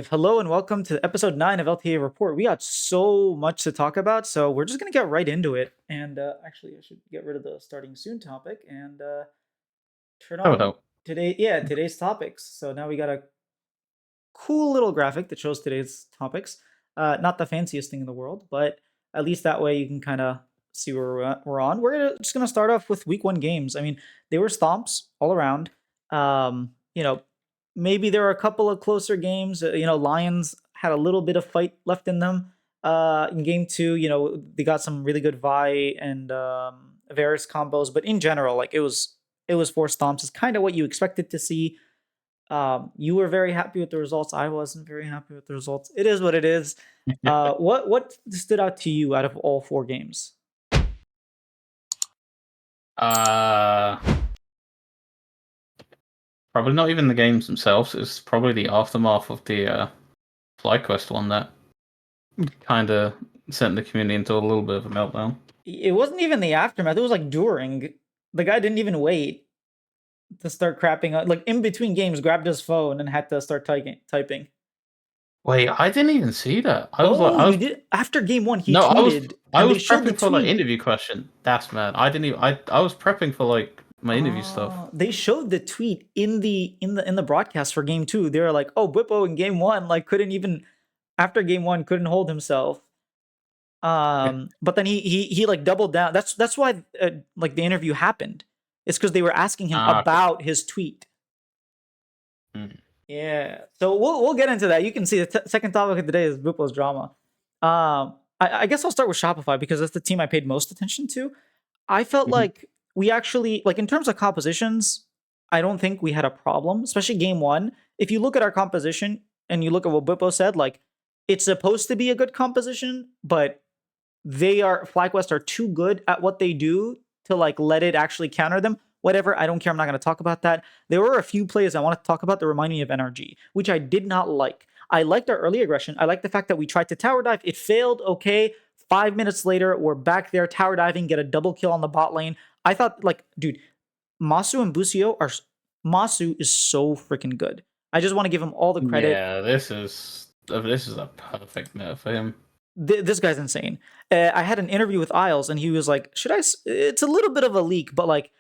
Hello and welcome to episode 9 of LTA Report. We got so much to talk about, so we're just going to get right into it. And actually, I should get rid of the starting soon topic and turn That would on help. today's topics. So now we got a cool little graphic that shows today's topics. Not the fanciest thing in the world, but at least that way you can kind of see where we're on. Just gonna start off with week 1 games. I mean, they were stomps all around. Um, you know, maybe there were a couple of closer games. Lions had a little bit of fight left in them. In game 2, they got some really good Vi and Varus combos, but in general, like it was 4 stomps. It's kind of what you expected to see. You were very happy with the results. I wasn't very happy with the results. It is what it is. What stood out to you out of all 4 games? Uh, Probably not even the games themselves. It's probably the aftermath of the FlyQuest one that kind of sent the community into a little bit of a meltdown. It wasn't even the aftermath. It was like during. The guy didn't even wait to start crapping out. Like in between games, grabbed his phone and had to start typing. Wait, I didn't even see that. Oh, you did after game 1. He No, tweeted, I and was they showed the prepping for like tweet. interview question. That's mad. I didn't even. I was prepping for like my interview stuff. They showed the tweet in the broadcast for game 2. They were like, "Oh, Bwipo in game 1 like couldn't even after game 1 couldn't hold himself." But then he like doubled down. That's why like the interview happened. It's because they were asking him Okay. about his tweet. Mm. Yeah. So we'll get into that. You can see the second topic of today is Bwipo's drama. I guess I'll start with Shopify because that's the team I paid most attention to. I felt Mhm. like we actually like in terms of compositions, I don't think we had a problem, especially game 1. If you look at our composition and you look at what Bwipo said, like it's supposed to be a good composition, but FlyQuest are too good at what they do to like let it actually counter them. Whatever, I don't care. I'm not going to talk about that. There were a few plays I want to talk about that remind me of NRG, which I did not like. I liked our early aggression. I liked the fact that we tried to tower dive. It failed. Okay. 5 minutes later, we're back there tower diving, get a double kill on the bot lane. I thought, like, dude, Masu and Busio are. Masu is so freaking good. I just want to give him all the credit. Yeah, this is a perfect meta for him. This guy's insane. I had an interview with Isles, and he was like, "Should I? It's a little bit of a leak, but like,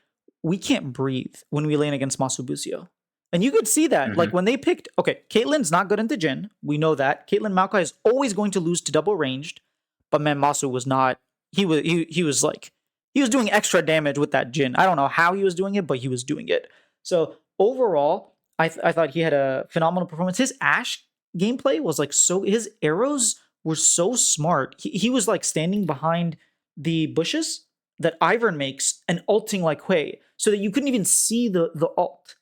we can't breathe when we lane against Masubucio." And you could see that, Hmm. like when they picked. Okay, Caitlyn's not good into Jin. We know that. Caitlyn Maokai is always going to lose to double ranged, but man, Masu was not. He was like he was doing extra damage with that Jin. I don't know how he was doing it, but he was doing it. So overall, I thought he had a phenomenal performance. His Ashe gameplay was like so. His arrows were so smart. He was like standing behind the bushes that Ivern makes and ulting like Hui, so that you couldn't even see the ult.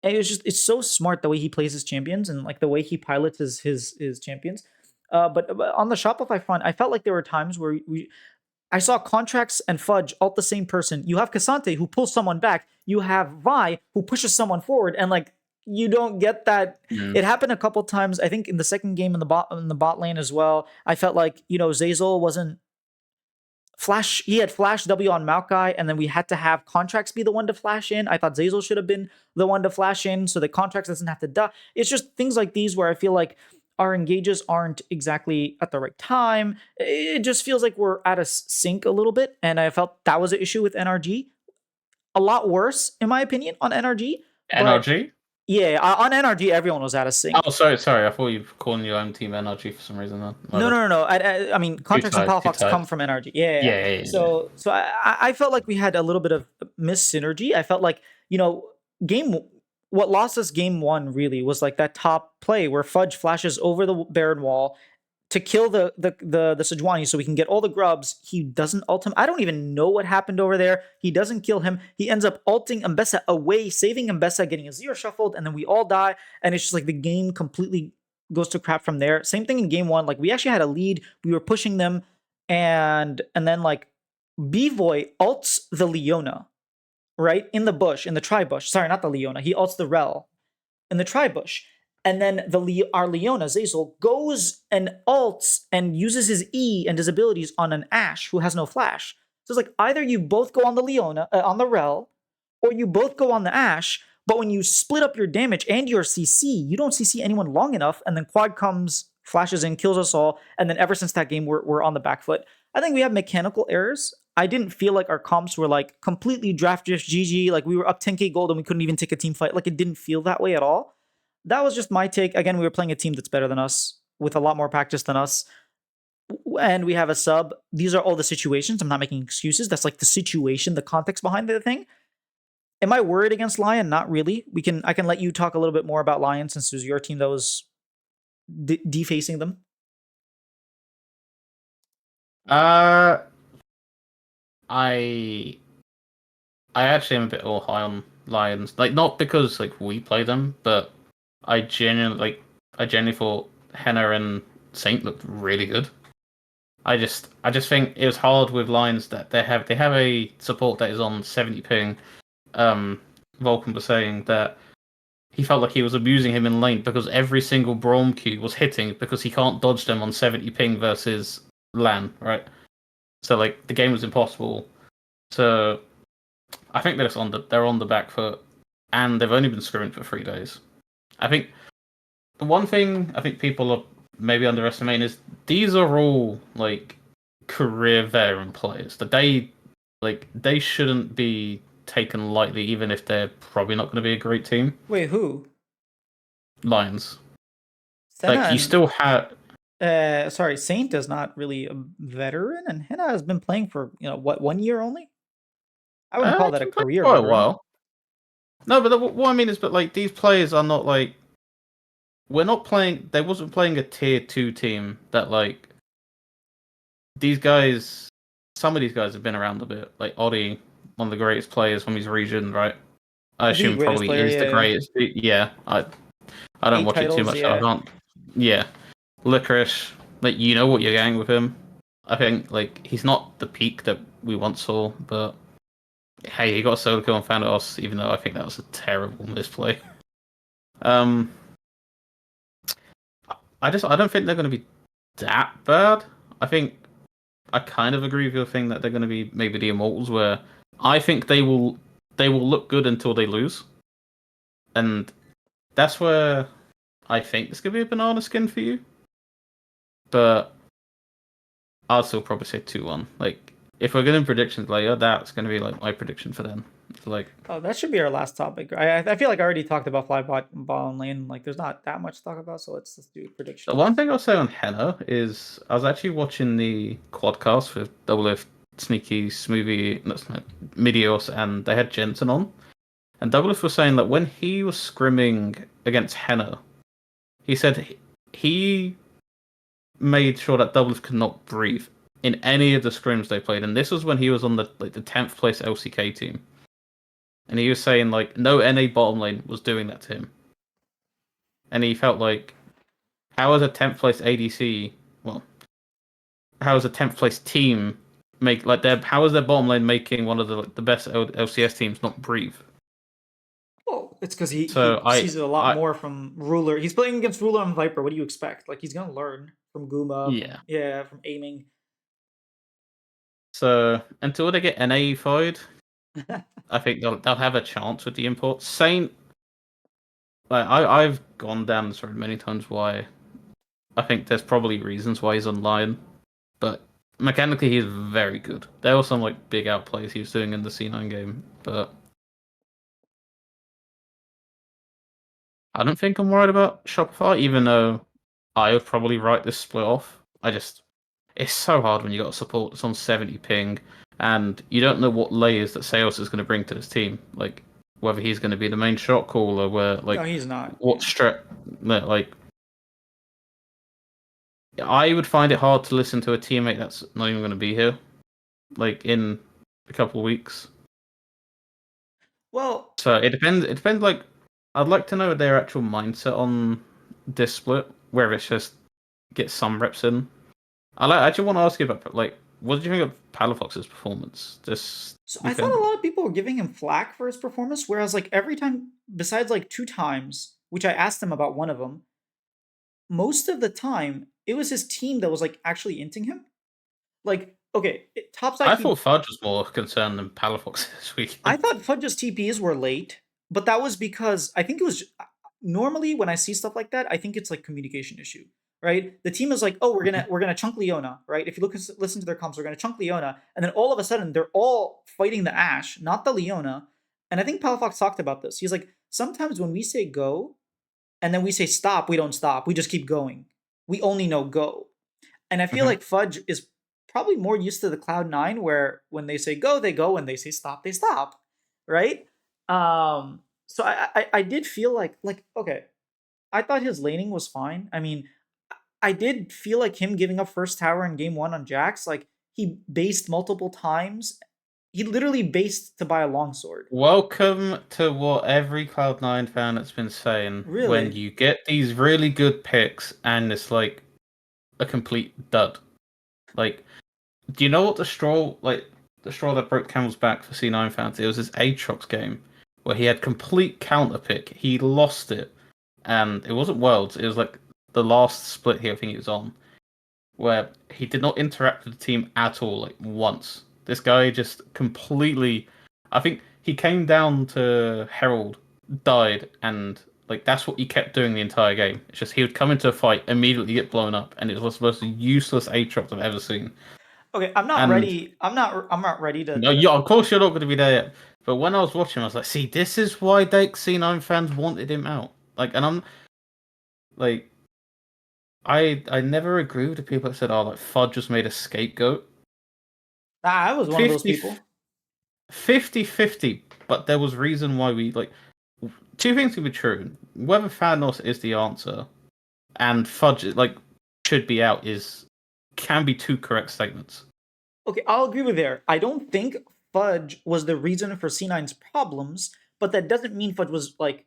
And it's so smart the way he plays his champions and like the way he pilots his champions. But on the Shopify front, I felt like there were times where I saw Contracts and Fudge ult the same person. You have Cassante who pulls someone back. You have Vi who pushes someone forward, and like you don't get that. Mm. It happened a couple times. I think in the second game in the bot lane as well. I felt like Zazel wasn't flash. He had flash W on Maokai, and then we had to have Contracts be the one to flash in. I thought Zazel should have been the one to flash in so that Contracts doesn't have to die. It's just things like these where I feel like our engages aren't exactly at the right time. It just feels like we're out of sync a little bit, and I felt that was an issue with NRG. A lot worse, in my opinion, on NRG. But NRG? yeah, on NRG, everyone was out of Oh, sync. sorry. I thought you were calling your own team NRG for some reason. Then. My No, bad. no, no, no. I mean, Too Contracts and tired. Too Palafox tired. come from NRG. Yeah, yeah, yeah. Yeah. So I felt like we had a little bit of miss synergy. I felt like game what lost us game 1 really was like that top play where Fudge flashes over the Baron wall to kill the Sejuani so we can get all the grubs. He doesn't ult him. I don't even know what happened over there. He doesn't kill him. He ends up ulting Mbessa away, saving Mbessa, getting a 0 shuffled, and then we all die. And it's just like the game completely goes to crap from there. Same thing in game 1. Like we actually had a lead. We were pushing them, and then like Bvoy ults the Leona, right? In the bush, in the tri-bush. Sorry, not the Leona. He ults the Rel in the tri-bush. And then our Leona, Zazel, goes and ults and uses his E and his abilities on an Ashe who has no flash. So it's like either you both go on the Leona, on the Rel, or you both go on the Ashe, But when you split up your damage and your CC, you don't CC anyone long enough, and then Quad comes, flashes in, kills us all, and then ever since that game, we're on the back foot. I think we have mechanical errors. I didn't feel like our comps were like completely draft just GG, like we were up 10k gold and we couldn't even take a team fight. Like it didn't feel that way at all. That was just my take. Again, we were playing a team that's better than us, with a lot more practice than us, and we have a sub. These are all the situations. I'm not making excuses. That's like the situation, the context behind the thing. Am I worried against Lion? Not really. I can let you talk a little bit more about Lion since it was your team that was defacing them. Uh, I I actually am a bit all high on Lions. Like not because like we play them, but I genuinely thought Henna and Saint looked really good. I just think it was hard with Lions that they have a support that is on 70 ping. Vulcan was saying that he felt like he was abusing him in lane because every single Braum Q was hitting because he can't dodge them on 70 ping versus LAN, right? So like the game was impossible. So I think they're on the back foot, and they've only been scrimming for 3 days. I think the one thing I think people are maybe underestimating is these are all like career veteran players that they shouldn't be taken lightly, even if they're probably not going to be a great team. Wait, who? Lions, Senna like you still have. sorry, Saint is not really a veteran, and Henna has been playing for what 1 year only. I wouldn't call I that a can play career quite a veteran. while. No, but what I mean is, but like these players are not like we're not playing. They wasn't playing a tier 2 team that like these guys. Some of these guys have been around a bit. Like Oddie, one of the greatest players from his region, right? I The assume greatest probably player, is the yeah. greatest. Yeah, I don't Eight watch it too titles, much, so I yeah. can't. Yeah, Licorice, like you know what you're getting with him. I think like he's not the peak that we once saw, but hey, he got a solo kill on Thanatos, even though I think that was a terrible misplay. Um, I don't think they're going to be that bad. I think I kind of agree with your thing that they're going to be maybe the Immortals, where I think they will look good until they lose, and that's where I think this could be a banana skin for you. But I'd still probably say 2-1. Like if we're getting predictions later, that's going to be like my prediction for them. It's like Oh, that should be our last topic. I feel like I already talked about fly ball lane. Like, there's not that much to talk about, so let's just do the one predictions. thing I'll say on Henna is I was actually watching the quadcast with Double F, Sneaky, Smoothie, that's not Midios, and they had Jensen on. And Double F was saying that when he was scrimming against Henna, he said he made sure that Double F could not breathe in any of the scrims they played, and this was when he was on the 10th place LCK team. And he was saying like no NA bottom lane was doing that to him, and he felt like how is a 10th place ADC? Well, how is a 10th place team make like their how is their bottom lane making one of the best LCS teams not breathe? Well, it's because he So sees it a lot more from Ruler. He's playing against Ruler and Viper. What do you expect? Like, he's gonna learn from Guma, yeah. from from aiming. So until they get NA-fied, I think they'll have a chance with the imports. Saint, like I've gone down this road many times. Why I think there's probably reasons why he's on Lion, but mechanically he's very good. There were some like big outplays he was doing in the C9 game, but I don't think I'm worried about Shopify, even though I would probably write this split off. It's so hard when you got a support that's on 70 ping, and you don't know what layers that Sales is going to bring to this team. Like whether he's going to be the main shot caller, where No, like he's not. what strat, like I would find it hard to listen to a teammate that's not even going to be here, like in a couple of weeks. Well, So it depends. It depends. Like I'd like to know their actual mindset on this split, whether it's just get some reps in. I actually want to ask you about like what did you think of Palafox's performance this so I thought weekend? a lot of people were giving him flack for his performance, whereas like every time, besides like 2 times, which I asked him about one of them, most of the time it was his team that was like actually inting him. Like, okay, topside I he thought Fudge was more concerned than Palafox this I weekend. thought Fudge's TPs were late. but that was because I think it was normally when I see stuff like that, I think it's like communication issue, right? The team is like, oh, Mhm. we're gonna chunk Leona, right? If you listen to their comps, we're gonna chunk Leona, and then all of a sudden they're all fighting the Ashe, not the Leona. And I think Palafox talked about this. He's like, sometimes when we say go and then we say stop, we don't stop. We just keep going. We only know go. And I feel Mhm. like Fudge is probably more used to the Cloud9 where when they say go, they go, when they say stop, they stop. Right? So I did feel like okay, I thought his laning was fine. I mean, I did feel like him giving up first tower in game one on Jax, like he based multiple times. He literally based to buy a longsword. Welcome to what every Cloud9 fan has been saying. When Really? you get these really good picks and it's like a complete dud. Like, do you know what the straw that broke camel's back for C9 fans? It was his Aatrox game where he had complete counter pick. He lost it, and it wasn't Worlds. It was like the last split here. I think he was on where he did not interact with the team at all, like once. This guy just completely. I think he came down to Herald, died, and like that's what he kept doing the entire game. It's just he would come into a fight, immediately get blown up, and it was the most useless Aatrox I've ever seen. Okay, I'm not And ready. I'm not ready no, to yeah, of course you're not going to be there yet. But when I was watching, I was like, see, this is why Dake C9 fans wanted him out. Like, and I'm like, I never agree with the people that said, oh, like Fudge just made a scapegoat. I was one of those 50 people. 50-50, but there was reason why we like two things can be true. Whether Thanos is the answer and Fudge like should be out is can be two correct statements. Okay, I'll agree with there. I don't think Fudge was the reason for C9's problems, but that doesn't mean Fudge was like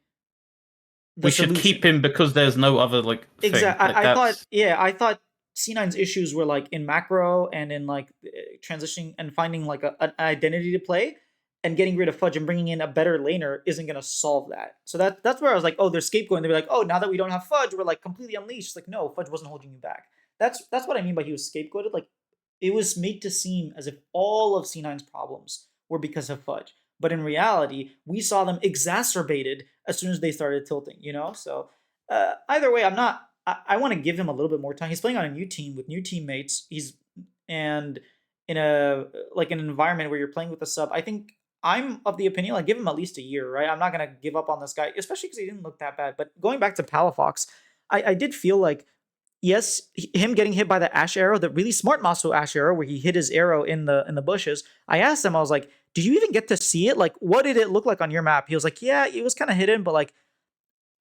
the We should keep solution. him because there's no other like thing. Exactly. Like I thought, that's yeah, I thought C9's issues were like in macro and in like transitioning and finding like an identity to play, and getting rid of Fudge and bringing in a better laner isn't gonna solve that. So that's where I was like, oh, they're scapegoating. They're like, oh, now that we don't have Fudge, we're like completely unleashed. Like, no, Fudge wasn't holding you back. That's what I mean by he was scapegoated. Like, it was made to seem as if all of C9's problems were because of Fudge. But in reality, we saw them exacerbated as soon as they started tilting, you know? So either way, I'm not. I want to give him a little bit more time. He's playing on a new team with new teammates. He's and in a like an environment where you're playing with a sub. I think I'm of the opinion like give him at least a year, right? I'm not gonna give up on this guy, especially because he didn't look that bad. But going back to Palafox, I did feel like yes, him getting hit by the ash arrow, the really smart Maso ash arrow, where he hit his arrow in the bushes. I asked him, I was like, "Did you even get to see it? Like, what did it look like on your map?" He was like, "Yeah, it was kind of hidden, but like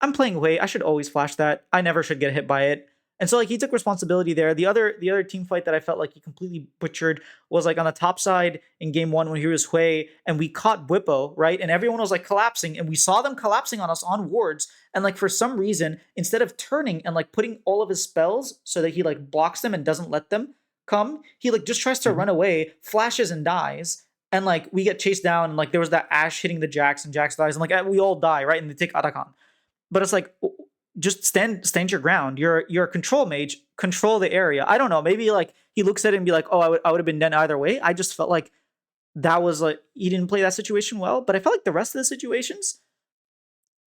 I'm playing away. I should always flash that. I never should get hit by it." And so like he took responsibility there. The other team fight that I felt like he completely butchered was like on the top side in game one when he was Hui and we caught Bwipo, right? And everyone was like collapsing and we saw them collapsing on us on wards. And like for some reason, instead of turning and like putting all of his spells so that he like blocks them and doesn't let them come, he like just tries to Mhm. run away, flashes and dies. And like we get chased down and like there was that Ash hitting the Jax and Jax dies and like we all die, right? And they take Atakan. But it's like just stand your ground. You're a control mage. Control the area. I don't know. Maybe like he looks at it and be like, oh, I would have been done either way. I just felt like that was like he didn't play that situation well. But I felt like the rest of the situations.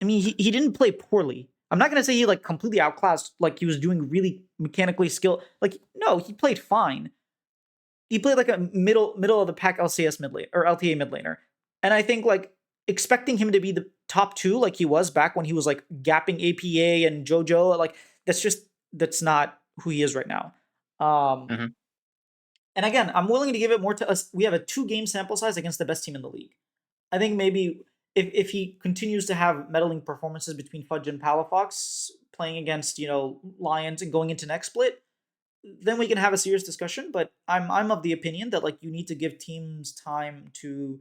I mean, he didn't play poorly. I'm not gonna say he like completely outclassed. Like he was doing really mechanically skilled. Like no, he played fine. He played like a middle of the pack LCS mid lane or LTA mid laner. And I think like expecting him to be the top two like he was back when he was like gapping APA and JoJo, like that's not who he is right now. Um Mhm. and again, I'm willing to give it more to us. We have a 2 game sample size against the best team in the league. I think maybe if he continues to have meddling performances between Fudge and Palafox playing against, Lions and going into next split, then we can have a serious discussion. But I'm of the opinion that like you need to give teams time to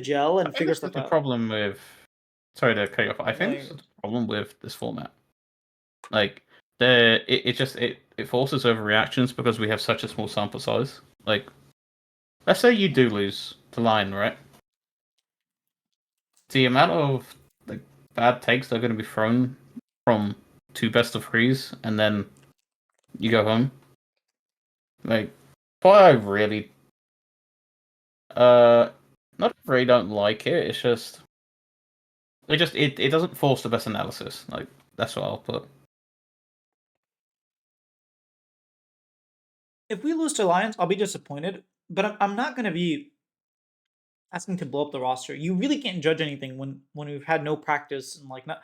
gel I and think figure this is stuff the out. problem with. Sorry to cut you off. I think this Like, is the problem with this format. Like, it forces overreactions because we have such a small sample size. Like, let's say you do lose the line, right? The amount of like bad takes that are going to be thrown from two best of threes, and then you go home. Like, why I really, uh, not really don't like it. It's just it doesn't force the best analysis. Like that's what I'll put. If we lose to Lions, I'll be disappointed, but I'm not going to be asking to blow up the roster. You really can't judge anything when we've had no practice and like not.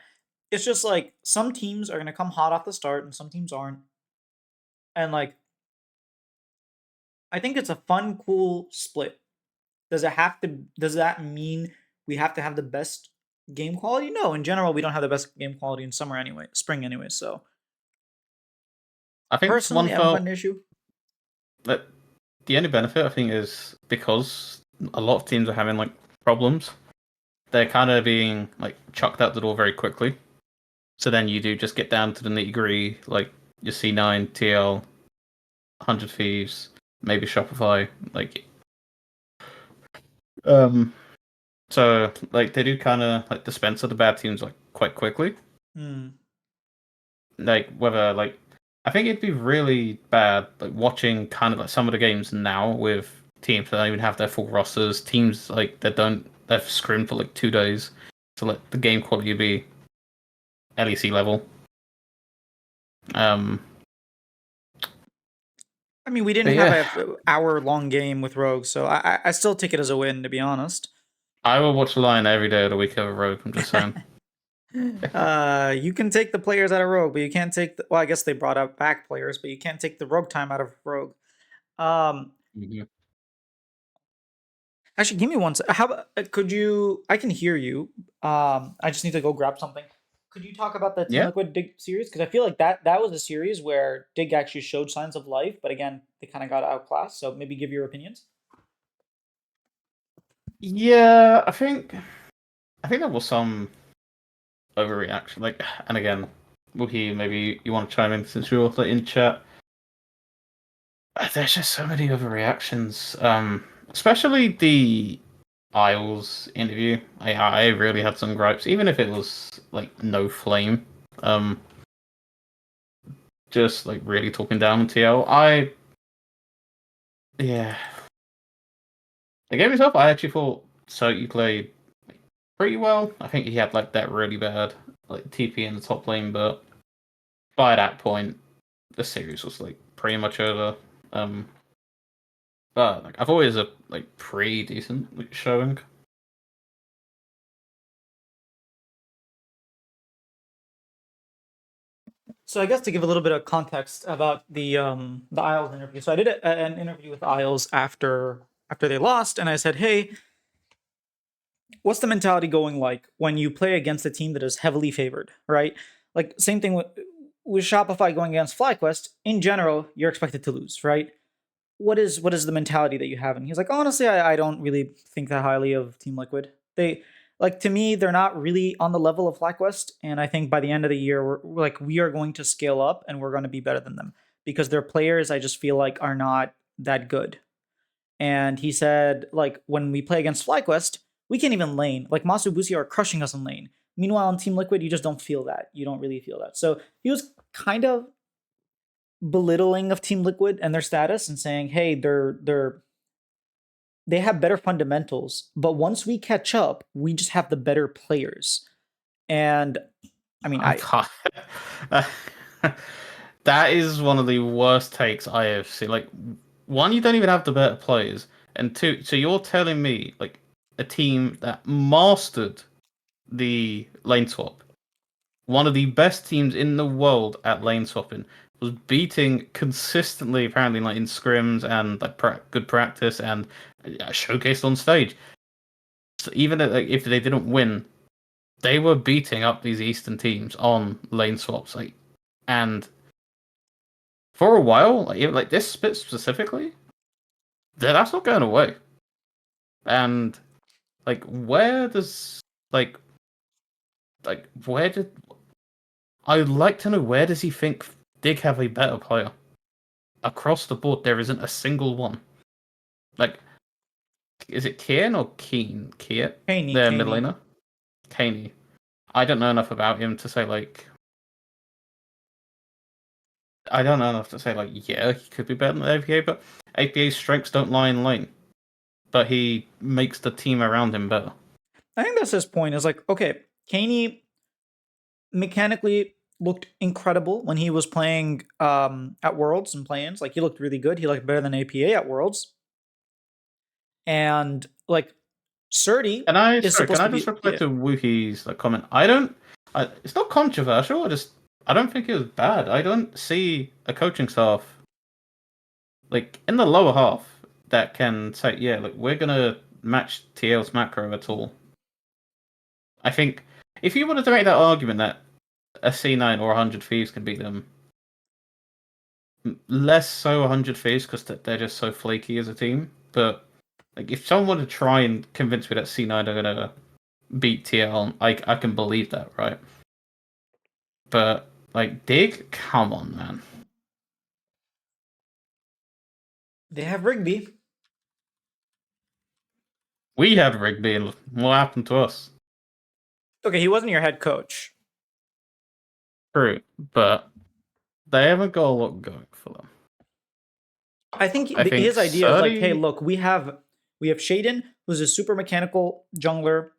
It's just like some teams are going to come hot off the start and some teams aren't. And like I think it's a fun, cool split. Does it have to? Does that mean we have to have the best game quality? No, in general, we don't have the best game quality in summer anyway, spring anyway. So I think one personally, I don't find felt an issue. that the only benefit I think is because a lot of teams are having like problems. They're kind of being like chucked out the door very quickly. So then you do just get down to the nitty gritty, like your C9, TL, 100 Thieves, maybe Shopify. Like, um, so like they do kind of like dispense of the bad teams like quite quickly. Hmm. Like whether like I think it'd be really bad like watching kind of like some of the games now with teams that don't even have their full rosters, teams like that don't they've scrimmed for like 2 days to let the game quality be LEC level. Um, I mean, we didn't but have yeah, a hour long game with Rogue, so I still take it as a win, to be honest. I will watch Lion every day of the week over Rogue. I'm just saying. You can take the players out of Rogue, but you can't take the, well, I guess they brought up back players, but you can't take the Rogue time out of Rogue. Um, Mhm. Actually, give me one. How about, could you? I can hear you. I just need to go grab something. Could you talk about the Team Yeah, Liquid Dig series? Because I feel like that was a series where Dig actually showed signs of life, but again, they kind of got outclassed. So maybe give your opinions. yeah. I think there was some overreaction. Like, and again, Wookie, maybe you want to chime in since you're also in chat. There's just so many overreactions. Especially the Isles interview. I really had some gripes, even if it was like no flame. Um, just like really talking down on TL. Yeah. The game itself, I actually thought Soki played pretty well. I think he had like that really bad like TP in the top lane, but by that point, the series was like pretty much over. Um, but like I've always a like pretty decent like, showing. So I guess to give a little bit of context about the Isles interview. So I did an interview with Isles after they lost, and I said, "Hey, what's the mentality going like when you play against a team that is heavily favored, right? Like same thing with Shopify going against FlyQuest. In general, you're expected to lose, right? What is the mentality that you have?" And he's like, honestly, I don't really think that highly of Team Liquid. They like to me, they're not really on the level of FlyQuest, and I think by the end of the year, we're like we are going to scale up and we're going to be better than them because their players, I just feel like, are not that good. And he said, like, when we play against FlyQuest, we can't even lane. Like, Masu Busi are crushing us in lane. Meanwhile, on Team Liquid, you just don't feel that. You don't really feel that. So he was kind of belittling of Team Liquid and their status and saying, hey, they have better fundamentals, but once we catch up, we just have the better players. And I mean, I can't. That is one of the worst takes I have seen. Like, one, you don't even have the better players, and two, so you're telling me like a team that mastered the lane swap, one of the best teams in the world at lane swapping, was beating consistently, apparently, like in scrims and like good practice and showcased on stage. So even like, if they didn't win, they were beating up these Eastern teams on lane swaps, like, and for a while, like even, like this split specifically, that's not going away. And like, where does like where did I'd like to know where does he think Dig have a better player across the board? There isn't a single one. Like, is it Kian or Keen? Kiet, their mid Kaney. laner, Kaney. I don't know enough about him to say like I don't know enough to say like yeah he could be better than APA, but APA's strengths don't lie in lane. But he makes the team around him better. I think that's his point. Is like, okay, Kaney mechanically looked incredible when he was playing at Worlds and play-ins. Like he looked really good. He looked better than APA at Worlds. And like Surdy is Can supposed I to just be reply to Wookie's comment? It's not controversial. I don't think it was bad. I don't see a coaching staff like in the lower half that can say, yeah, like we're gonna match TL's macro at all. I think if you wanted to make that argument that a C9 or 100 Thieves can beat them, less so 100 Thieves because they're just so flaky as a team. But like if someone were to try and convince me that C9 are gonna beat TL, I can believe that, right? But like Dig, come on, man. they have Rigby. We had Rigby, and what happened to us? Okay, he wasn't your head coach. True, but they haven't got a lot going for them. I think I think his idea is like, hey, 30. look, we have Shaden, who's a super mechanical jungler.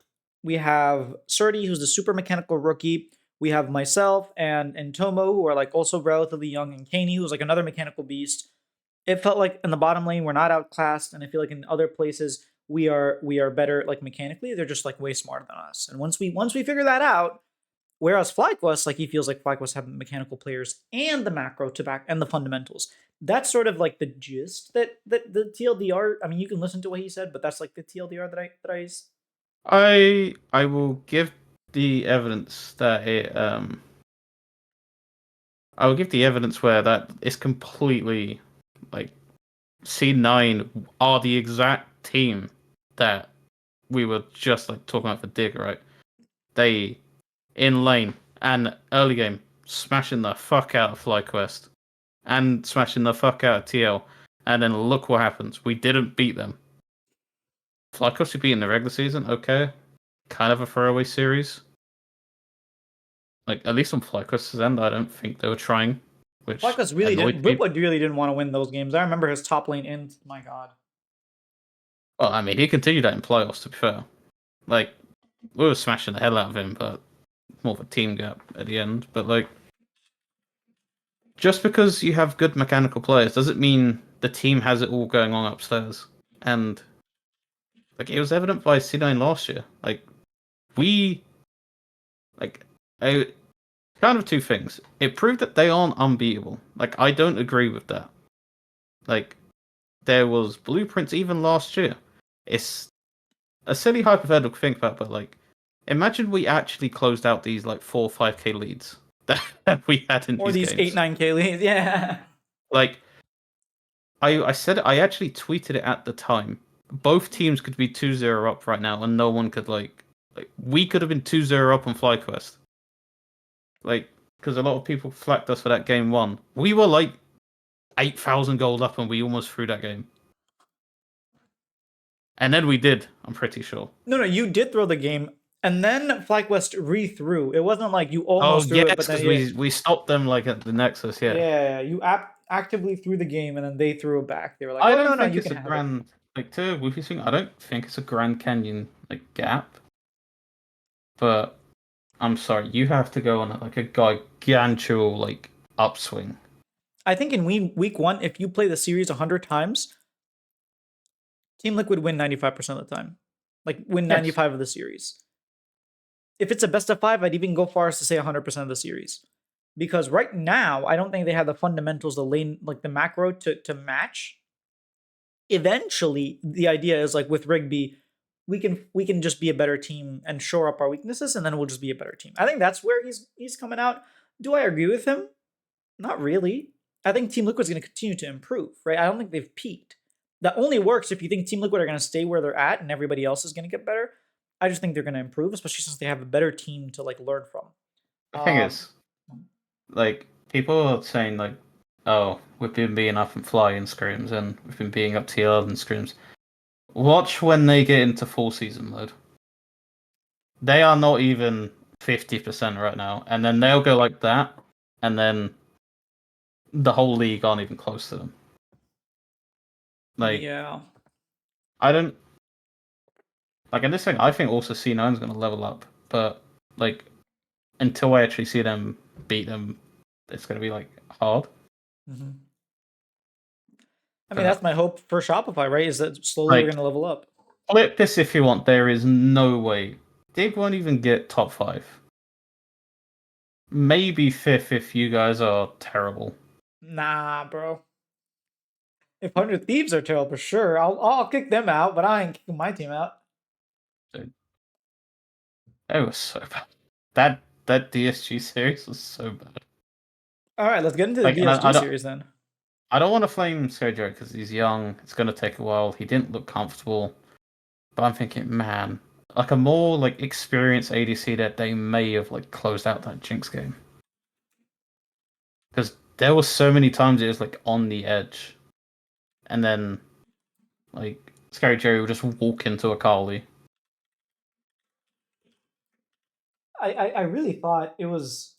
We have Surdy, who's the super mechanical rookie. We have myself and Tomo, who are like also relatively young, and Kaney, who's like another mechanical beast. It felt like in the bottom lane we're not outclassed, and I feel like in other places we are better like mechanically. They're just like way smarter than us. And once we figure that out, whereas FlyQuest, like he feels like FlyQuest have mechanical players and the macro to back and the fundamentals. That's sort of like the gist that the TLDR. I mean, you can listen to what he said, but that's like the TLDR I will give the evidence that it I will give the evidence where that is completely like C9 are the exact team that we were just like talking about for Dig, right? They in lane and early game smashing the fuck out of FlyQuest and smashing the fuck out of TL, and then look what happens. We didn't beat them. FlyQuest we beat in the regular season, okay, kind of a throwaway series. Like at least on FlyQuest's end, I don't think they were trying, which FlyQuest really didn't. annoyed people. Bwipo really didn't want to win those games. I remember his top lane end. My God. Well, I mean, he continued that in playoffs. To be fair, like we were smashing the hell out of him, but more of a team gap at the end. But like, just because you have good mechanical players doesn't mean the team has it all going on upstairs. And like it was evident by C9 last year. Like we, like, I kind of two things. It proved that they aren't unbeatable. Like I don't agree with that. Like there was blueprints even last year. It's a silly hypothetical to think about, but like, imagine we actually closed out these like 4 or 5K leads that we had in Or these these games. 8-9K leads. Yeah. Like, I said I actually tweeted it at the time. Both teams could be 2-0 up right now, and no one could like we could have been 2-0 up on FlyQuest. Like, because a lot of people flacked us for that game one. We were like 8,000 gold up, and we almost threw that game. And then we did. I'm pretty sure. No, you did throw the game, and then FlyQuest re-threw. It wasn't like you Oh almost threw it, but yes, then because yeah, we stopped them like at the Nexus. Yeah, you actively threw the game, and then they threw it back. They were like, I "Oh no, don't no, think you it's can a have it." grand like to Woofy thing. I don't think it's a Grand Canyon like gap. But I'm sorry, you have to go on like a gigantual like upswing. I think in week one, if you play the series 100 times, Team Liquid win 95% of the time. Like win Yes, 95 of the series. If it's a best of 5, I'd even go far as to say 100% of the series. Because right now, I don't think they have the fundamentals, the lane, like the macro to match. Eventually, the idea is like with Rigby, we can just be a better team and shore up our weaknesses, and then we'll just be a better team. I think that's where he's coming out. Do I agree with him? Not really. I think Team Liquid's going to continue to improve, right? I don't think they've peaked. That only works if you think Team Liquid are going to stay where they're at and everybody else is going to get better. I just think they're going to improve, especially since they have a better team to like learn from. the thing Um, is, like people are saying like, oh, we've been being up and fly in scrims, and we've been being up TL in scrims. Watch when they get into full season mode. They are not even 50% right now, and then they'll go like that, and then the whole league aren't even close to them. Like yeah. I don't like in this thing. I think also C9 is going to level up, but like until I actually see them beat them, it's gonna be like hard. Mm-hmm. I mean, that's But my hope for Shopify, right? Is that slowly we're like, going to level up. flip this if you want. There is no way Dig won't even get top 5. Maybe 5th if you guys are terrible. Nah, bro. If 100 Thieves are terrible, for sure, I'll kick them out, but I ain't kicking my team out. Dude, it was so bad. That DSG series was so bad. All right, let's get into the Like, and DSG series then. I don't want to flame Scojo because he's young. It's gonna take a while. He didn't look comfortable, but I'm thinking, man, like a more like experienced ADC that they may have like closed out that Jinx game because there were so many times it was like on the edge, and then like Scary Jerry would just walk into a Carly. I really thought it was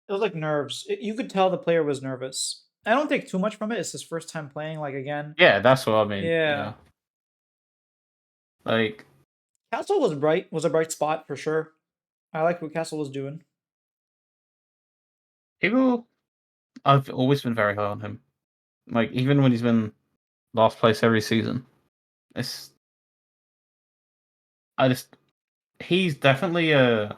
like nerves. You could tell the player was nervous. I don't take too much from it. It's his first time playing. Like again, Yeah, that's what I mean. yeah. Yeah, like Castle was bright. Was a bright spot for sure. I like what Castle was doing. people, I've always been very high on him. Like even when he's been last place every season, it's I just he's definitely a.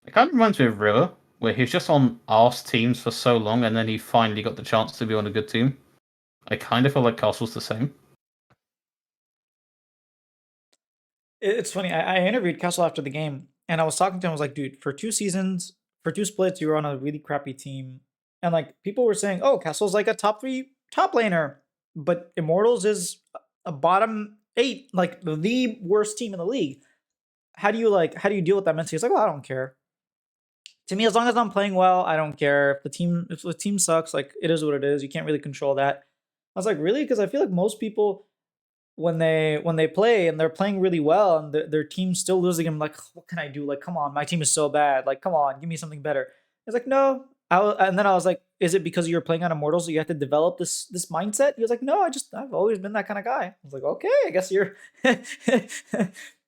It kind of reminds me of River, where he was just on arse teams for so long, and then he finally got the chance to be on a good team. I kind of feel like Castle's the same. It's funny. I interviewed Castle after the game, and I was talking to him. I was like, dude, for 2 seasons, for 2 splits, you were on a really crappy team, and like people were saying, oh, Castle's like a top 3 top laner, but Immortals is a bottom 8, like the worst team in the league. How do you deal with that mentally? He's like, well, I don't care. To me, as long as I'm playing well, I don't care. If the team sucks, like it is what it is. You can't really control that. I was like, really? Because I feel like most people when they play and they're playing really well and their team's still losing, I'm like, what can I do? Like, come on, my team is so bad. Like, come on, give me something better. It's like, no. And then I was like, is it because you're playing on Immortals so you have to develop this mindset? He was like, no, I've always been that kind of guy. I was like, okay, I guess you're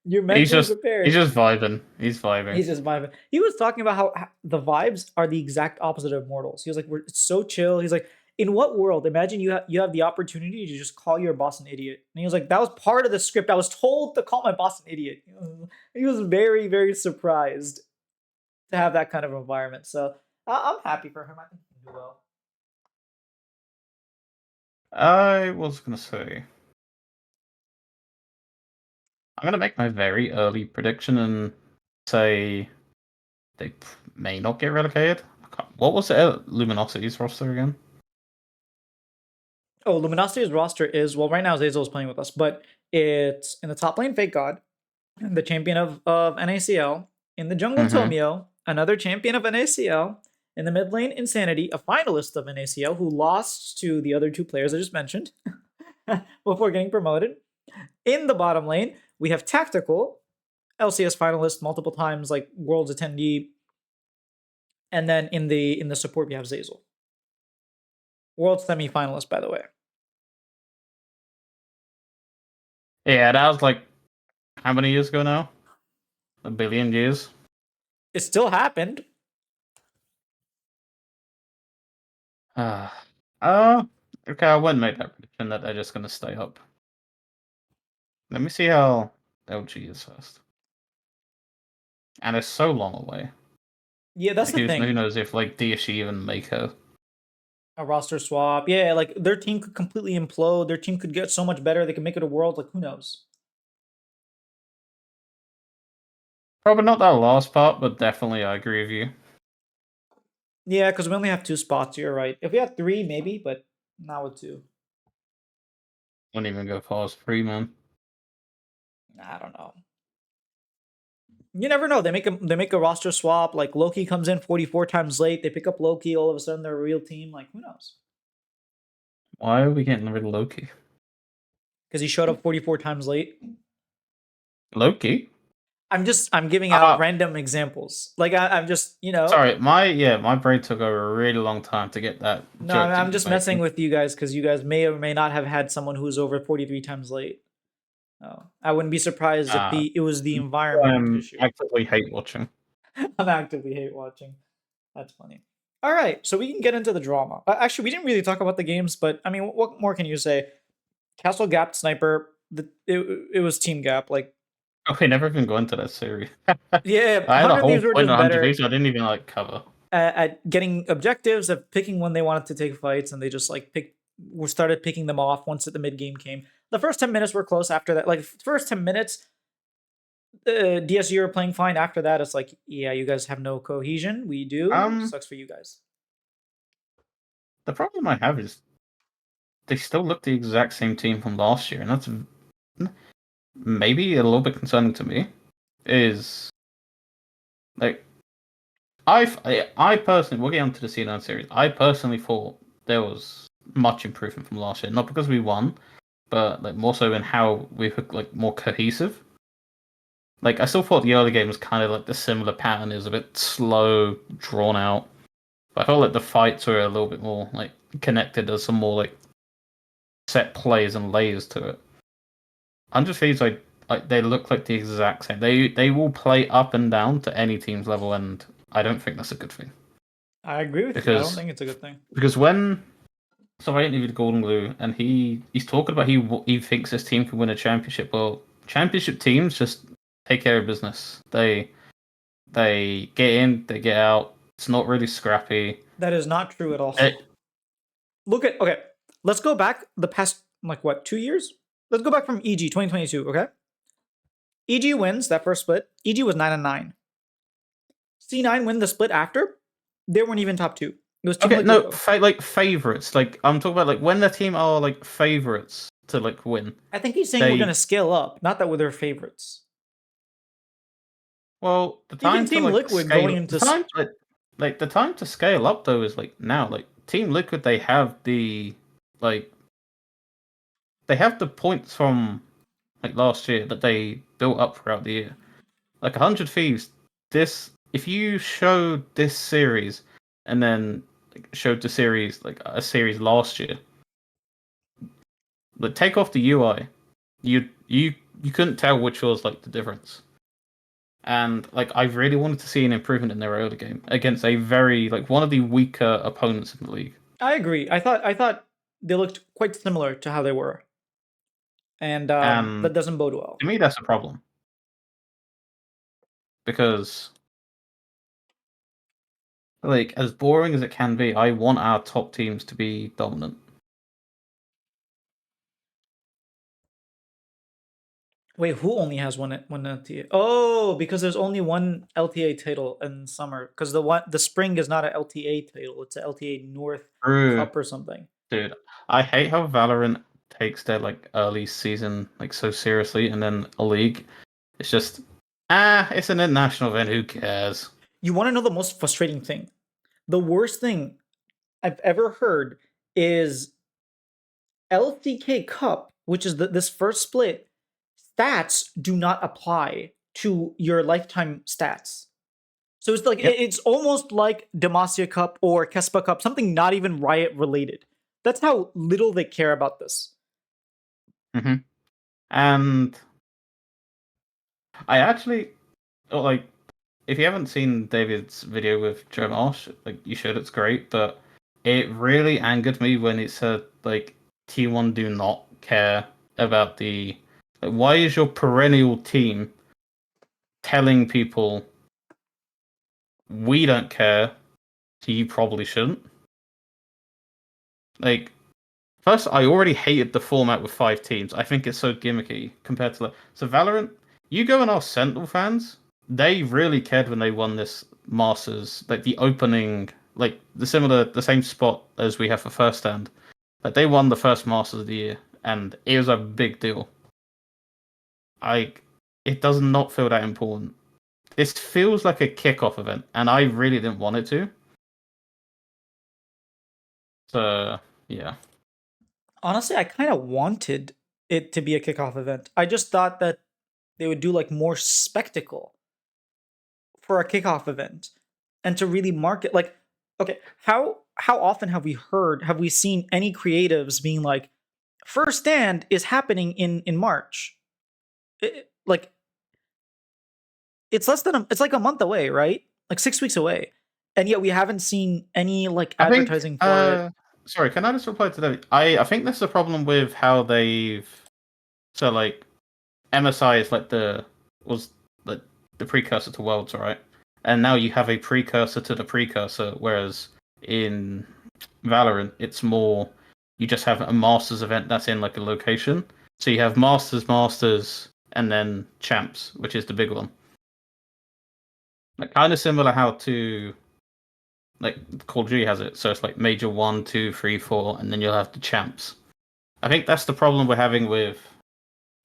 you're He's mentally just he's prepared. just vibing. He's vibing. He's just vibing. He was talking about how the vibes are the exact opposite of Mortals. He was like, it's so chill. He's like, in what world? Imagine you have the opportunity to just call your boss an idiot. And he was like, that was part of the script. I was told to call my boss an idiot. He was very, very surprised to have that kind of environment. So I'm happy for him. I think he can do well. I was gonna say I'm gonna make my very early prediction and say they may not get relegated. What was the Luminosity's roster again? Oh, Luminosity's roster is, well, right now Zazel is playing with us, but it's in the top lane, Fake God, the champion of NACL. In the jungle, Mm-hmm. Tomio, another champion of NACL. In the mid lane, Insanity, a finalist of NACL who lost to the other 2 players I just mentioned before getting promoted. In the bottom lane, we have Tactical, LCS finalist multiple times, like Worlds attendee. And then in the support, we have Zazel, World semi-finalist, by the way. Yeah, that was like how many years ago now? A billion years. It still happened. Uh, okay, I wouldn't make that prediction that they're just gonna stay up. Let me see how LG is first. And it's so long away. Yeah, that's Like, the who thing. knows if like DSG even make her? A roster swap. Yeah, like their team could completely implode. Their team could get so much better. They could make it a world. Like, who knows? Probably not that last part, but definitely I agree with you. Yeah, because we only have 2 spots. You're right. If we had 3, maybe, but not with 2. Wouldn't even go past 3, man. I don't know. You never know. They make a roster swap. Like Loki comes in 44 times late. They pick up Loki. All of a sudden, they're a real team. Like, who knows? Why are we getting rid of Loki? Because he showed up 44 times late. Loki? I'm giving out Uh random examples. Like I'm just sorry, my brain took over a really long time to get that no, joke that I'm you're just messing making. with you guys because you guys may or may not have had someone who's over 43 times late. Oh, I wouldn't be surprised if Uh it was the environment I'm issue. actively hate watching. I'm actively hate watching. That's funny. All right, so we can get into the drama. Actually, we didn't really talk about the games, but I mean, what more can you say? Castle Gap Sniper. It was Team Gap. Like, Oh, we never even go into that series. yeah, I had a 100 whole Thieves were point just of 100 better Thieves I didn't even like cover. at getting objectives, of picking when they wanted to take fights, and they just like we started picking them off once the mid game came. The first 10 minutes were close. After that, like first 10 minutes, DSU are playing fine. After that, it's like, yeah, you guys have no cohesion. We do. Um, Sucks for you guys. the problem I have is they still look the exact same team from last year, and that's maybe a little bit concerning to me. Is like I personally, we'll get onto the C9 series. I personally thought there was much improvement from last year, not because we won, but like more so in how we were like more cohesive. Like I still thought the early game was kind of like the similar pattern, is a bit slow, drawn out. But I felt like the fights were a little bit more like connected. There's some more like set plays and layers to it. 100 Thieves, like they look like the exact same. They will play up and down to any team's level, and I don't think that's a good thing. I agree with you. I don't Because think it's a good thing. when so I interviewed Golden Glue, and he's talking about he thinks this team can win a championship. Well, championship teams just take care of business. They get in, they get out. It's not really scrappy. That is not true at all. It, Look at okay. Let's go back the past like what 2 years. Let's go back from EG 2022. Okay, EG wins that first split. EG was 9-9. C9 win the split after. They weren't even top two. It was Team okay, Liquid no, though. like favorites. Like I'm talking about like when the team are like favorites to like win. I think he's saying we're They gonna scale up, not that we're their favorites. Well, the Even time to Team like Liquid going scale, into the time to scale up though is like now. Like Team Liquid, they have the like they have the points from like last year that they built up throughout the year. Like 100 Thieves, this if you showed this series and then like, showed the series like a series last year, like take off the UI, you couldn't tell which was like the difference. And like I really wanted to see an improvement in their early game against a very like one of the weaker opponents in the league. I agree. I thought they looked quite similar to how they were, and And that doesn't bode well. to me, that's a problem because like as boring as it can be, I want our top teams to be dominant. Wait, who only has one LTA? Oh, because there's only one LTA title in summer. Because the spring is not an LTA title; it's an LTA North True, Cup or something. dude. I hate how Valorant takes their like early season like so seriously, and then a league, it's just it's an international event. Who cares? You want to know the most frustrating thing? The worst thing I've ever heard is LCK Cup, which is this first split. Stats do not apply to your lifetime stats. So it's like Yep. it's almost like Demacia Cup or Kespa Cup, something not even Riot related. That's how little they care about this. hmm And I actually like if you haven't seen David's video with Joe Marsh, like you should, it's great. But it really angered me when it said like T1 do not care about the like, why is your perennial team telling people we don't care, so you probably shouldn't? Like first, I already hated the format with 5 teams. I think it's so gimmicky compared to so Valorant. You go and ask Sentinel fans, they really cared when they won this Masters, like the opening, like the same spot as we have for first stand. Like they won the first Masters of the year, and it was a big deal. It does not feel that important. This feels like a kickoff event, and I really didn't want it to. So yeah. Honestly, I kind of wanted it to be a kickoff event. I just thought that they would do like more spectacle for a kickoff event and to really market like okay, how often have we seen any creatives being like first stand is happening in March? Like it's like a month away, right? like 6 weeks away, and yet we haven't seen any like I think. advertising for it. Sorry, can I just reply to that? I think that's the problem with how they've. So like MSI is like was the the precursor to Worlds, right? And now you have a precursor to the precursor, whereas in Valorant it's more you just have a Masters event that's in like a location. So you have Masters, and then Champs, which is the big one. Like kind of similar how to like Call of Duty has it. So it's like Major 1, 2, 3, 4, and then you'll have the Champs. I think that's the problem we're having with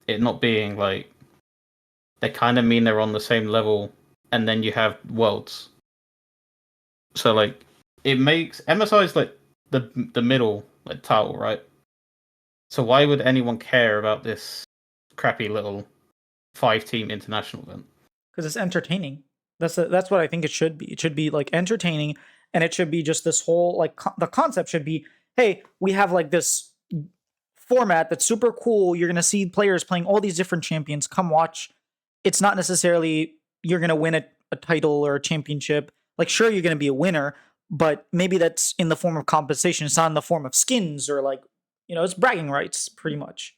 it not being like they kind of mean they're on the same level, and then you have worlds. So like it makes MSI is like the middle like title, right? So why would anyone care about this crappy little 5-team international event? Because it's entertaining. That's what I think it should be. It should be like entertaining, and it should be just this whole like the concept should be, hey, we have like this format that's super cool. You're gonna see players playing all these different champions. Come watch. It's not necessarily you're gonna win a title or a championship. Like sure you're gonna be a winner, but maybe that's in the form of compensation. It's not in the form of skins or like it's bragging rights pretty much.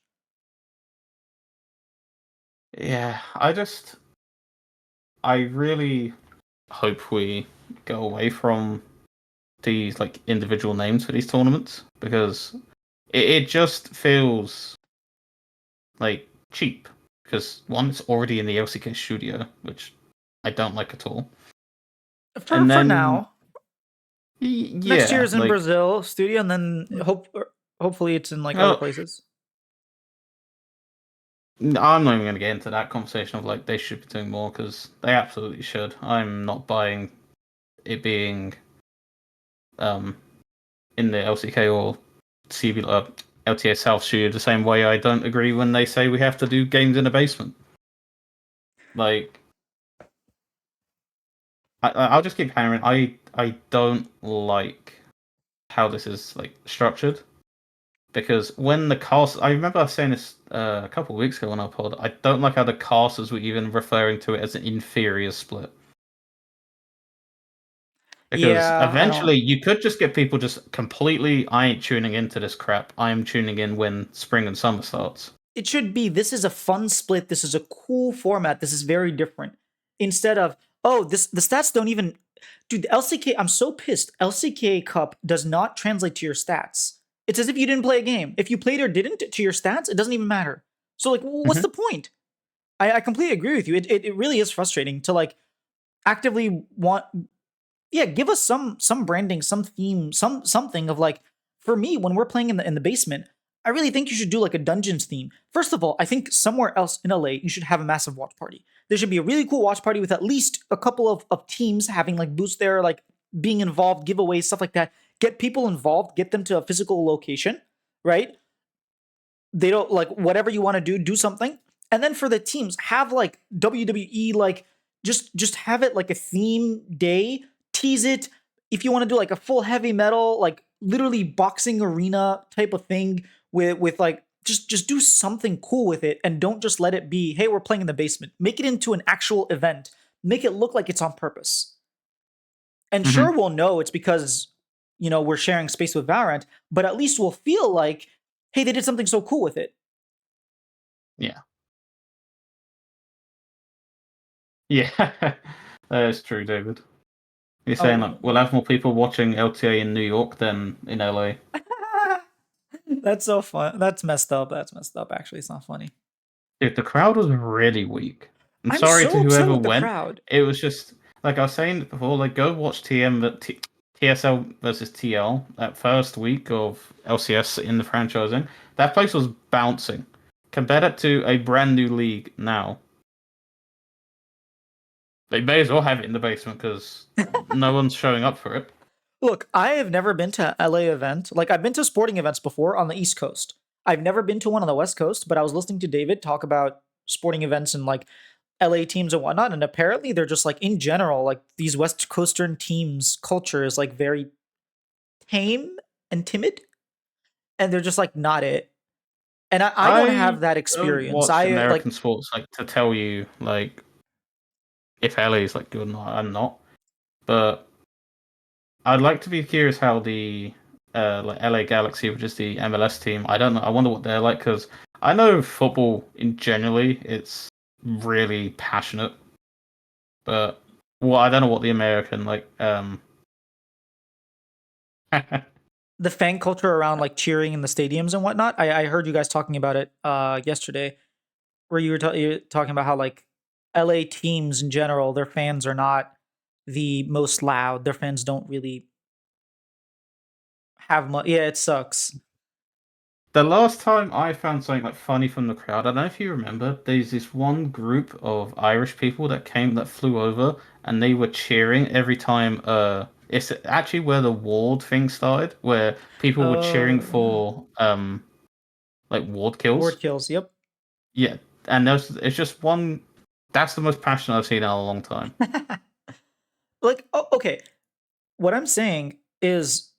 Yeah, I really hope we go away from these like individual names for these tournaments because it just feels like cheap because one, it's already in the LCK studio, which I don't like at all. For And for then now, next year yeah, is in like Brazil studio, and then hopefully it's in like other oh, places. I'm not even going to get into that conversation of like they should be doing more because they absolutely should. I'm not buying it being um in the LCK or LTA South studio the same way I don't agree when they say we have to do games in a basement. Like I'll just keep hammering. I don't like how this is like structured because when the cast, I remember I was saying this a couple of weeks ago on our pod. I don't like how the casters were even referring to it as an inferior split because Yeah, I don't. eventually you could just get people just completely. I ain't tuning into this crap. I am tuning in when spring and summer starts. It should be this is a fun split. This is a cool format. This is very different. Instead of this the stats don't even dude, the LCK, I'm so pissed. LCK Cup does not translate to your stats. It's as if you didn't play a game. If you played or didn't to your stats, it doesn't even matter. So like what's Mm-hmm. the point? I completely agree with you. It really is frustrating to like actively want give us some branding, some theme, something of like for me when we're playing in the basement, I really think you should do like a dungeons theme. First of all, I think somewhere else in LA you should have a massive watch party. There should be a really cool watch party with at least a couple of teams having like booths there, like being involved, giveaways, stuff like that. Get people involved, get them to a physical location, right? They don't like whatever you want to do something. And then for the teams, have like WWE like just have it like a theme day, tease it. If you want to do like a full heavy metal, like literally boxing arena type of thing with like just do something cool with it and don't just let it be, hey, we're playing in the basement. Make it into an actual event. Make it look like it's on purpose. And Mm-hmm. sure we'll know it's because we're sharing space with Valorant, but at least we'll feel like, hey, they did something so cool with it. Yeah. Yeah, that is true, David. You're saying like Oh, we'll have more people watching LTA in New York than in LA. that's so fun. That's messed up. That's messed up. Actually, it's not funny. Dude, the crowd was really weak. I'm I'm sorry to so upset whoever with the went. crowd. It was just like I was saying before. Like go watch TSL versus TL that first week of LCS in the franchising. That place was bouncing. Compare that to a brand new league now. They may as well have it in the basement because no one's showing up for it. Look, I have never been to LA event. Like I've been to sporting events before on the East Coast. I've never been to one on the West Coast, but I was listening to David talk about sporting events and like LA teams and whatnot, and apparently they're just like in general, like these West Coastern teams' culture is like very tame and timid, and they're just like not it. And I don't I have that don't experience. watch I like American sports like to tell you like if LA is like good or not. I'm not. but I'd like to be curious how the like LA Galaxy, which is the MLS team, I don't know. I wonder what they're like because I know football in generally it's really passionate, but well, I don't know what the American like. The fan culture around like cheering in the stadiums and whatnot. I heard you guys talking about it yesterday, where you were talking about how like LA teams in general, their fans are not the most loud. Their fans don't really have much. Yeah, it sucks. The last time I found something like funny from the crowd, I don't know if you remember, there's this one group of Irish people that flew over, and they were cheering every time. It's actually where the ward thing started, where people were cheering Yeah. for like ward Ward kills. kills. Yep. Yeah, and it's just one. That's the most passionate I've seen in a long time. Like, okay. What I'm saying is,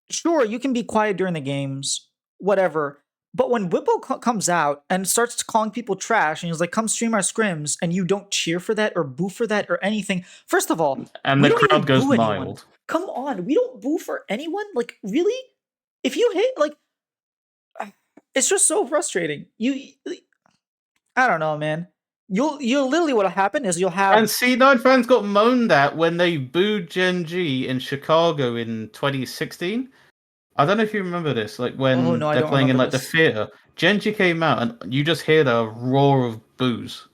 sure, you can be quiet during the games, whatever. But when Whipple comes out and starts calling people trash, and he's like, "Come stream our scrims," and you don't cheer for that or boo for that or anything. First of all, And we the don't crowd even goes boo anyone. mild. Come on, we don't boo for anyone. Like, really? If you hate, like, it's just so frustrating. I don't know, man. You'll literally what'll happen is you'll And have. C9 fans got moaned at when they booed Gen G in Chicago in 2016. I don't know if you remember this, like Oh when no, I they're don't playing in remember like the this. theater. Genji came out and you just hear the roar of boos.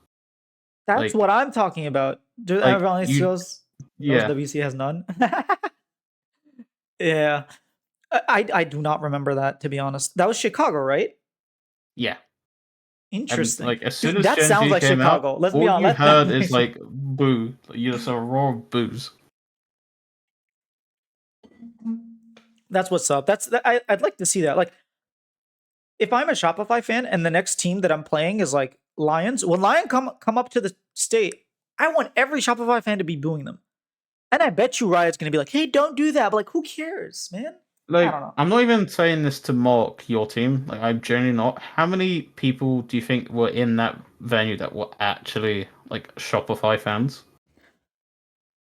That's Like what I'm talking about. Do I have like only you shows yeah. WC has none? Yeah. I do not remember that, to be honest. That was Chicago, right? Yeah. And Interesting. like as soon Dude, as that sounds Genji like came out, Chicago. Let's be all honest. you Let that heard be is Chicago. like boo. You just saw a roar of boos. That's what's up. I'd like to see that. Like, if I'm a Shopify fan and the next team that I'm playing is like Lions, when Lion come up to the state, I want every Shopify fan to be booing them. And I bet you Riot's gonna be like, "Hey, don't do that." But like, who cares, man? I don't Like know. I'm not even saying this to mock your team. Like I'm genuinely not. How many people do you think were in that venue that were actually like Shopify fans?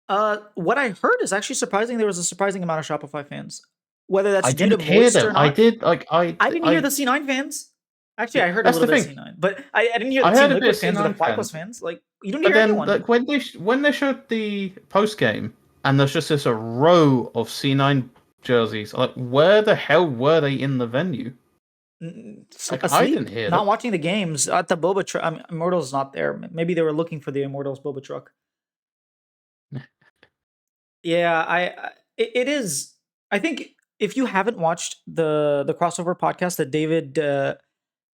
What I heard is actually surprising. There was a surprising amount of Shopify fans. Whether that's I due to didn't hear Moist or them. I not, did like I didn't hear I the C9 fans. Actually, yeah, I heard a that's little the bit of thing. C9, but I didn't hear the I heard Team a bit of Liquid fans or the C9 Fly Plus fans, fans. Like, you don't but hear then anyone. like when they showed the post game and there's just this a row of C9 jerseys, like where the hell were they in the venue? Like I Asleep, didn't hear not them. watching the games at the Boba truck. I mean, Immortals not there. Maybe they were looking for the Immortals Boba truck. Yeah, it is. I think if you haven't watched the crossover podcast that David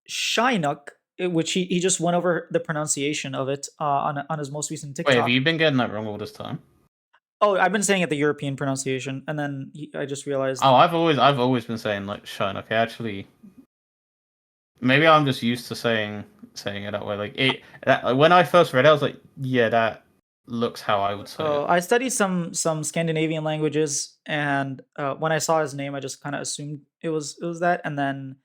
Shynock, which he just went over the pronunciation of it on his most recent Wait, have TikTok. you been getting that wrong all this time? Oh, I've been saying it the European pronunciation, and then I just realized. Oh, I've always been saying like Shine. Okay, actually, maybe I'm just used to saying it that way. Like when I first read it, I was like, yeah, that looks how I would say Oh, it. I studied some Scandinavian languages, and when I saw his name, I just kind of assumed it was that, and then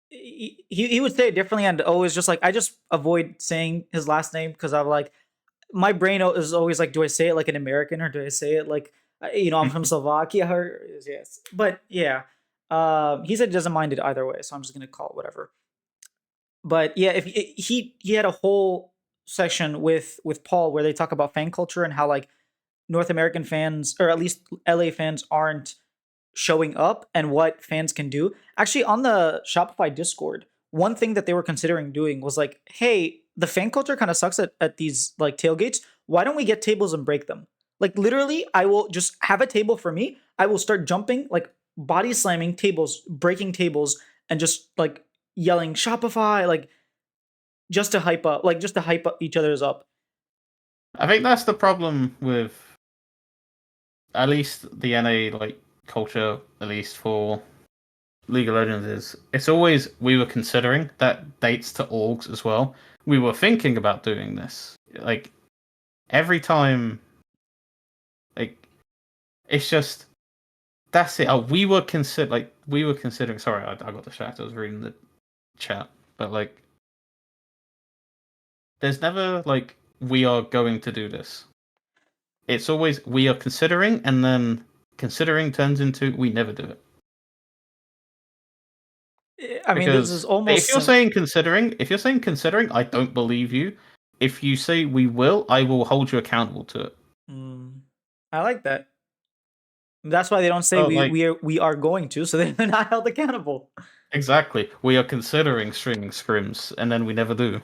he would say it differently, and always just like I just avoid saying his last name because I'm like my brain is always like, do I say it like an American or do I say it like I'm from Slovakia or yes, but yeah, he said he doesn't mind it either way, so I'm just gonna call it whatever. But yeah, if he had a whole section with Paul where they talk about fan culture and how like North American fans or at least LA fans aren't showing up and what fans can do. Actually, on the Shopify Discord, one thing that they were considering doing was like, hey, the fan culture kind of sucks at these like tailgates. Why don't we get tables and break them? Like literally, I will just have a table for me. I will start jumping, like body slamming tables, breaking tables, and just like yelling Shopify, like just to hype up each other's up. I think that's the problem with at least the NA like culture, at least for League of Legends, is it's always we were considering that dates to orgs as well. We were thinking about doing this. Like every time, like it's just that's it. We were considering. Sorry, I got distracted. I was reading the chat, but like there's never like we are going to do this. It's always we are considering, and then considering turns into we never do it. I mean, this is Because almost if you're saying considering, I don't believe you. If you say we will, I will hold you accountable to it. I like that. That's why they don't say Oh, like we are going to, so they're not held accountable. exactly, we are considering streaming scrims, and then we never do.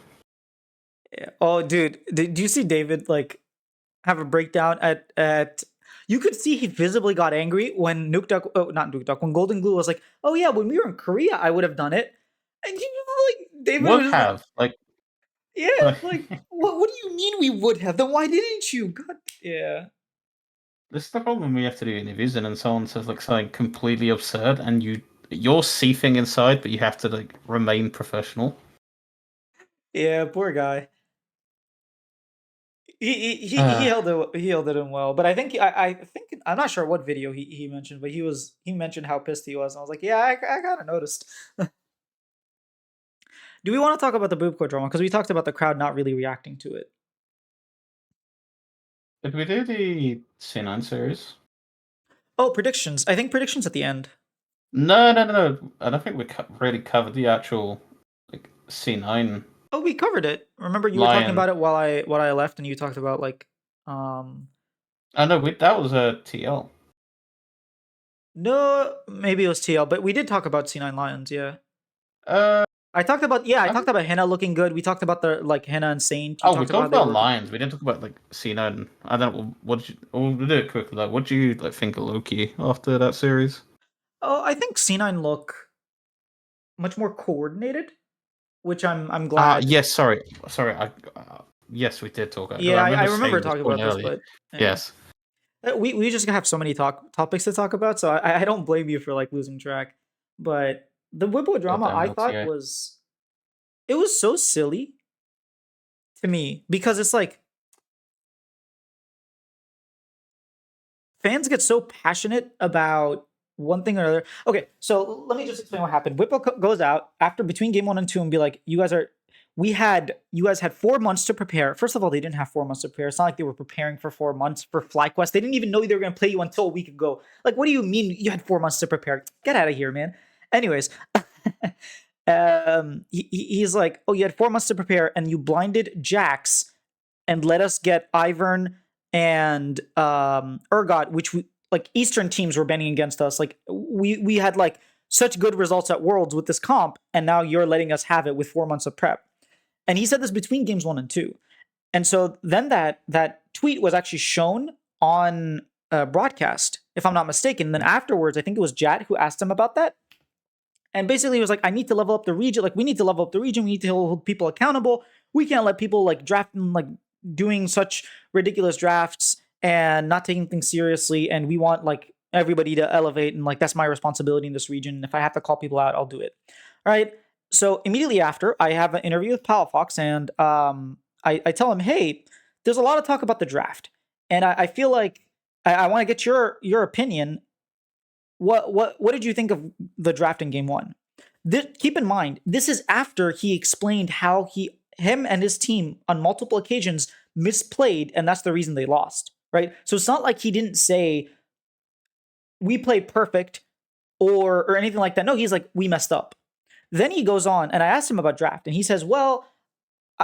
Yeah. Oh, dude, do you see David like have a breakdown at? You could see he visibly got angry when Nuke Duck, oh, not Nuke Duck, when Golden Glue was like, "Oh yeah, when we were in Korea, I would have done it," and he was like, David was Would just like, have like, "Yeah, like what do you mean we would have? Then why didn't you?" God, yeah. this is the problem we have to do interviews, and then someone says like something completely absurd, and you're seething inside, but you have to like remain professional. Yeah, poor guy. He Uh, held it in well, but I think I'm not sure what video he mentioned, but he mentioned how pissed he was, and I was like, yeah, I kind of noticed. Do we want to talk about the Bwipo drama because we talked about the crowd not really reacting to it? did we do the C9 series? Oh, predictions. I think predictions at the end. No, no, no, no. I don't think we really covered the actual like C9 Oh, we covered it. Remember, you were talking lion. about it while I left, and you talked about like, um, I know that was a TL. no, maybe it was TL, but we did talk about C9 Lions. Yeah, Uh, I I talked think. about Henna looking good. We talked about the like Henna and Saint. You Oh, we talked about how talked they about were. lions. We didn't talk about like C9. I don't know. What did you? We'll do it quickly. Like, what do you like think of Loki after that series? Oh, I think C9 look much more coordinated, which I'm Ah, glad. yes. Sorry. Yes, we did talk. Because I Yeah, I remember remember saying this talking point about this, earlier. but yeah. Yes. We just have so many topics to talk about, so I don't blame you for like losing track. But the Whippo drama Goddamn I thought LTA. was it was so silly to me because it's like fans get so passionate about one thing or another. Okay, so let me just explain what happened. Whippo goes out after between game 1 and 2 and be like, you guys had 4 months to prepare. First of all, they didn't have 4 months to prepare. It's not like they were preparing for 4 months for FlyQuest. They didn't even know they were going to play you until a week ago. Like, what do you mean you had 4 months to prepare? Get out of here, man. Anyways, he's like, oh, you had 4 months to prepare and you blinded Jax and let us get Ivern and Urgot, which we like Eastern teams were betting against us. Like we had like such good results at Worlds with this comp, and now you're letting us have it with 4 months of prep. And he said this between games 1 and 2. And so then that tweet was actually shown on broadcast, if I'm not mistaken. And then afterwards, I think it was Jad who asked him about that. And basically, he was like, I need to level up the region. Like, we need to level up the region. We need to hold people accountable. We can't let people like drafting, like doing such ridiculous drafts and not taking things seriously. And we want like everybody to elevate. And like, that's my responsibility in this region. If I have to call people out, I'll do it. All right. So immediately after, I have an interview with Palafox and I tell him, hey, there's a lot of talk about the draft. And I feel like I want to get your opinion. What did you think of the draft in game 1? Keep in mind, this is after he explained how him and his team on multiple occasions misplayed, and that's the reason they lost. Right? So it's not like he didn't say we played perfect or anything like that. No, he's like, we messed up. Then he goes on, and I asked him about draft, and he says, well,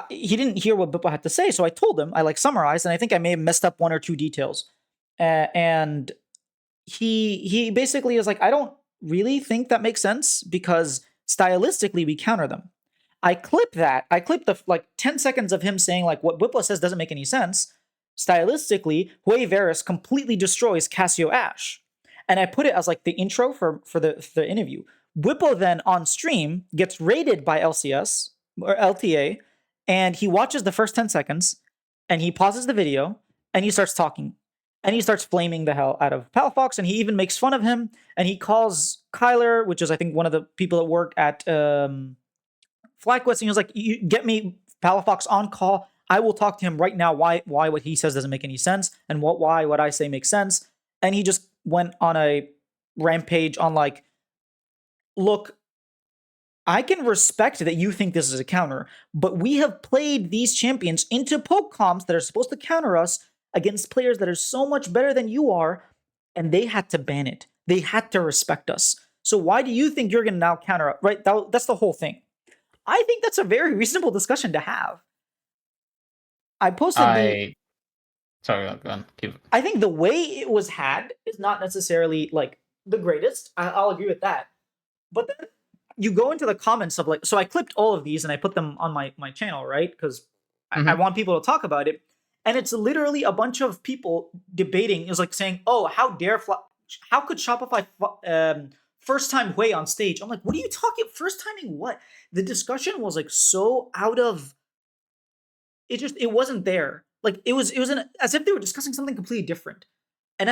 he didn't hear what Bwipo had to say, so I told him, I like summarized, and I think I may have messed up 1 or 2 details. And he basically is like, I don't really think that makes sense because stylistically we counter them. I clip that. I clip the like 10 seconds of him saying like what Bwipo says doesn't make any sense. Stylistically, Hue Varus completely destroys Cassio Ash. And I put it as like the intro for the interview. Bwipo then on stream gets raided by LCS or LTA, and he watches the first 10 seconds and he pauses the video and he starts talking and he starts flaming the hell out of Palafox, and he even makes fun of him, and he calls Kyler, which is I think one of the people that work at FlyQuest, and he was like, "You get me Palafox on call. I will talk to him right now. Why what he says doesn't make any sense, and why what I say makes sense." And he just went on a rampage on like, "Look, I can respect that you think this is a counter, but we have played these champions into poke comps that are supposed to counter us against players that are so much better than you are, and they had to ban it. They had to respect us. So why do you think you're going to now counter up? Right? That's the whole thing. I think that's a very reasonable discussion to have. I posted the. I sorry, go on. Keep. I think the way it was had is not necessarily like the greatest. I'll agree with that. But then you go into the comments of like, so I clipped all of these and I put them on my channel, right? Because I Mm-hmm. want people to talk about it. And it's literally a bunch of people debating, is like saying, "Oh, how could Shopify first time Hui on stage?" I'm like, "What are you talking? First timing what?" The discussion was like so out of it wasn't there. Like as if they were discussing something completely different. And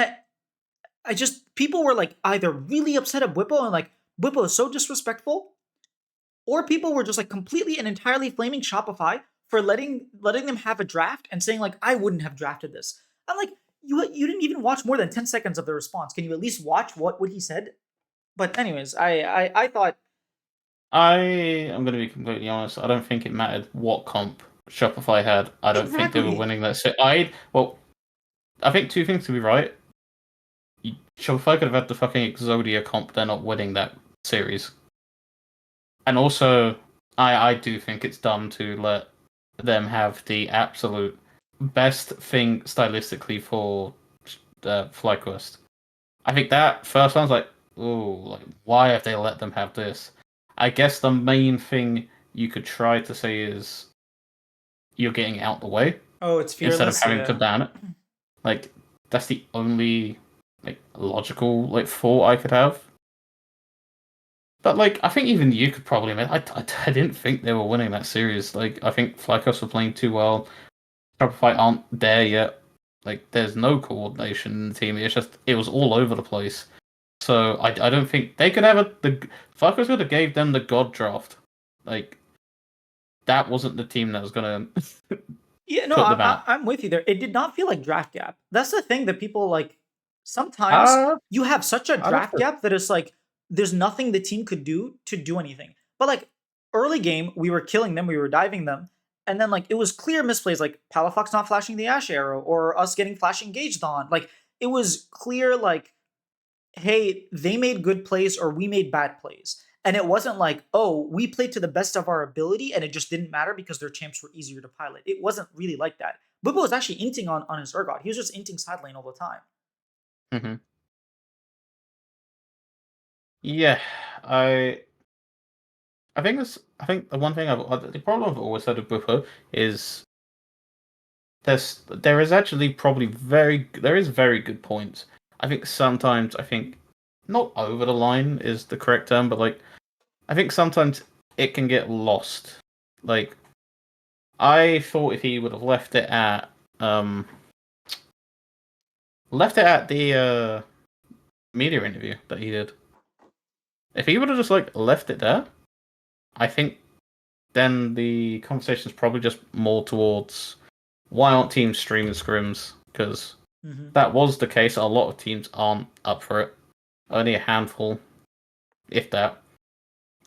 I just people were like either really upset at Bwipo and like Bwipo is so disrespectful, or people were just like completely and entirely flaming Shopify for letting them have a draft and saying like I wouldn't have drafted this. I'm like you didn't even watch more than 10 seconds of the response. Can you at least watch what he said? But anyways, I thought I am going to be completely honest. I don't think it mattered what comp Shopify had. I don't think they were exactly. winning that. So I think two things to be right. Shopify could have had the fucking Exodia comp. They're not winning that series. And also, I do think it's dumb to let them have the absolute best thing stylistically for FlyQuest. I think that first one's like, ooh, like why have they let them have this? I guess the main thing you could try to say is you're getting out the way Oh, it's instead of fearless. having to Yeah. ban it. Like that's the only like logical like thought I could have. But like I think even you could probably admit I didn't think they were winning that series. Like I think Flycos were playing too well. Shopify aren't there yet. Like there's no coordination in the team. It's just it was all over the place. So I don't think they could have the Falcons could have gave them the God draft. Like that wasn't the team that was gonna Yeah, no, put them out. I'm with you there. It did not feel like draft gap. That's the thing that people like. Sometimes Uh you have such a I don't draft know. gap that it's like there's nothing the team could do to do anything. But like early game, we were killing them, we were diving them, and then like it was clear misplays, like Palafox not flashing the Ash arrow or us getting flash engaged on. Like it was clear, like hey, they made good plays or we made bad plays. And it wasn't like, oh, we played to the best of our ability and it just didn't matter because their champs were easier to pilot. It wasn't really like that. Bubba was actually inting on his Urgot. He was just inting side lane all the time. Hmm. Yeah, I I think the one thing the problem I've always had with Bwipo is there is actually probably there is very good points. I think sometimes I think not over the line is the correct term, but like I think sometimes it can get lost. Like I thought if he would have um left it at the media interview that he did. If he would have just like left it there, I think then the conversation is probably just more towards why aren't teams streaming scrims? Because Mm-hmm. that was the case. A lot of teams aren't up for it. Only a handful, if that.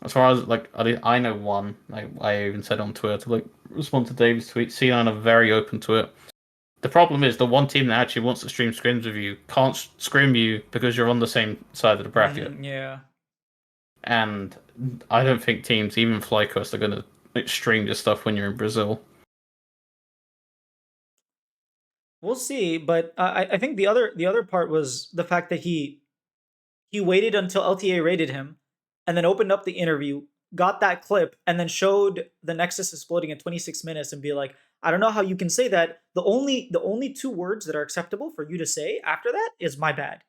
As far as like I know one. I even said on Twitter to like respond to David's tweet. C9 are very open to it. The problem is the one team that actually wants to stream scrims with you can't scrim you because you're on the same side of the bracket. Mm, yeah. And I don't think teams, even FlyQuest, are going to stream this stuff when you're in Brazil. We'll see, but I think the other part was the fact that he waited until LTA rated him, and then opened up the interview, got that clip, and then showed the Nexus exploding at 26 minutes, and be like, I don't know how you can say that. The only two words that are acceptable for you to say after that is my bad.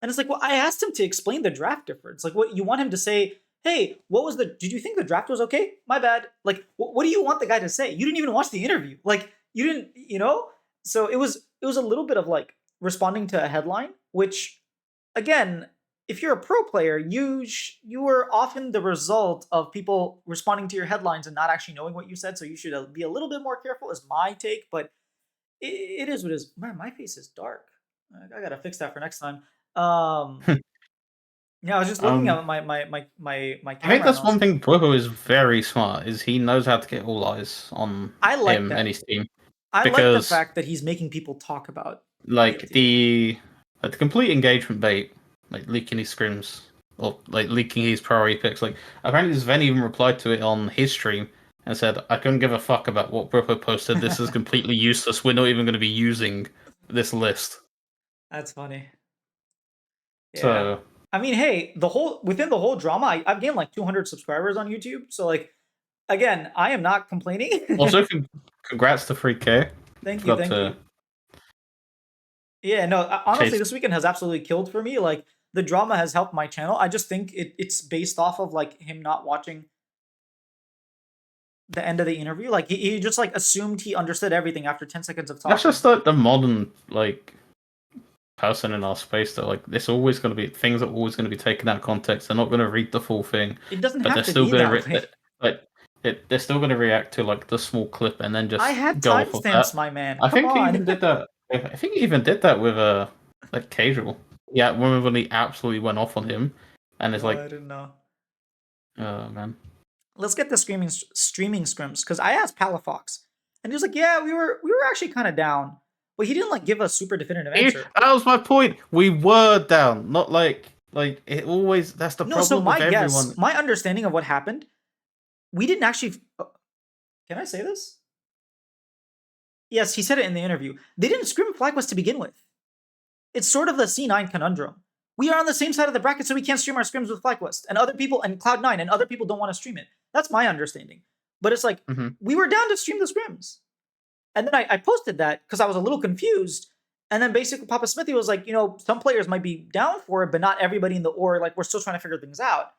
And it's like, well, I asked him to explain the draft difference. Like, what you want him to say? Hey, what was the? Did you think the draft was okay? My bad. Like, what do you want the guy to say? You didn't even watch the interview. Like, you didn't, you know. So it was a little bit of like responding to a headline, which, again, if you're a pro player, you are often the result of people responding to your headlines and not actually knowing what you said. So you should be a little bit more careful. Is my take, but it is what it is. Man, my face is dark. I gotta fix that for next time. Um, yeah, I was just looking um, at my I think camera and I that's was one like, thing Bwipo is very smart. Is he knows how to get all eyes on I like him and that. his team. I like the because fact that he's making people talk about like LTA. the complete engagement bait, like leaking his scrims or like leaking his priority picks. Like apparently Sven even replied to it on his stream and said, "I couldn't give a fuck about what Bwipo posted. This is completely useless. We're not even going to be using this list." That's funny. Yeah. So I mean, hey, within the whole drama, I've gained like 200 subscribers on YouTube. So like, again, I am not complaining. also congrats to 3K. Thank you, Forgot thank to you. Yeah, no, honestly, chase. this weekend has absolutely killed for me. Like the drama has helped my channel. I just think it's based off of like him not watching the end of the interview. Like he just like assumed he understood everything after 10 seconds of That's talking. just like the modern like person in our space that like it's always going to be things are always going to be taken out of context. They're not going to read the full thing, It doesn't but have they're to still be going to that way. like they're still going to react to like the small clip and then I just had go off of that. timestamps, my man. I Come think he on. even did that. I think he even did that with like casual. Yeah, when he absolutely went off on him, and it's Oh, I like, didn't know. oh man. Let's get the streaming scrims because I asked Palafox, and he was like, "Yeah, we were actually kind of down, but he didn't like give a super definitive answer." That was my point. We were down, not like it always. That's the No, so problem with my guess, everyone. my understanding of what happened, we didn't actually. Can I say this? Yes, he said it in the interview. They didn't scrim FlyQuest to begin with. It's sort of the C9 conundrum. We are on the same side of the bracket, so we can't stream our scrims with FlyQuest, and other people and Cloud9 and other people don't want to stream it. That's my understanding. But it's like Mhm. we were down to stream the scrims. And then I posted that because I was a little confused. And then basically Papa Smithy was like, some players might be down for it, but not everybody in the org. Like we're still trying to figure things out.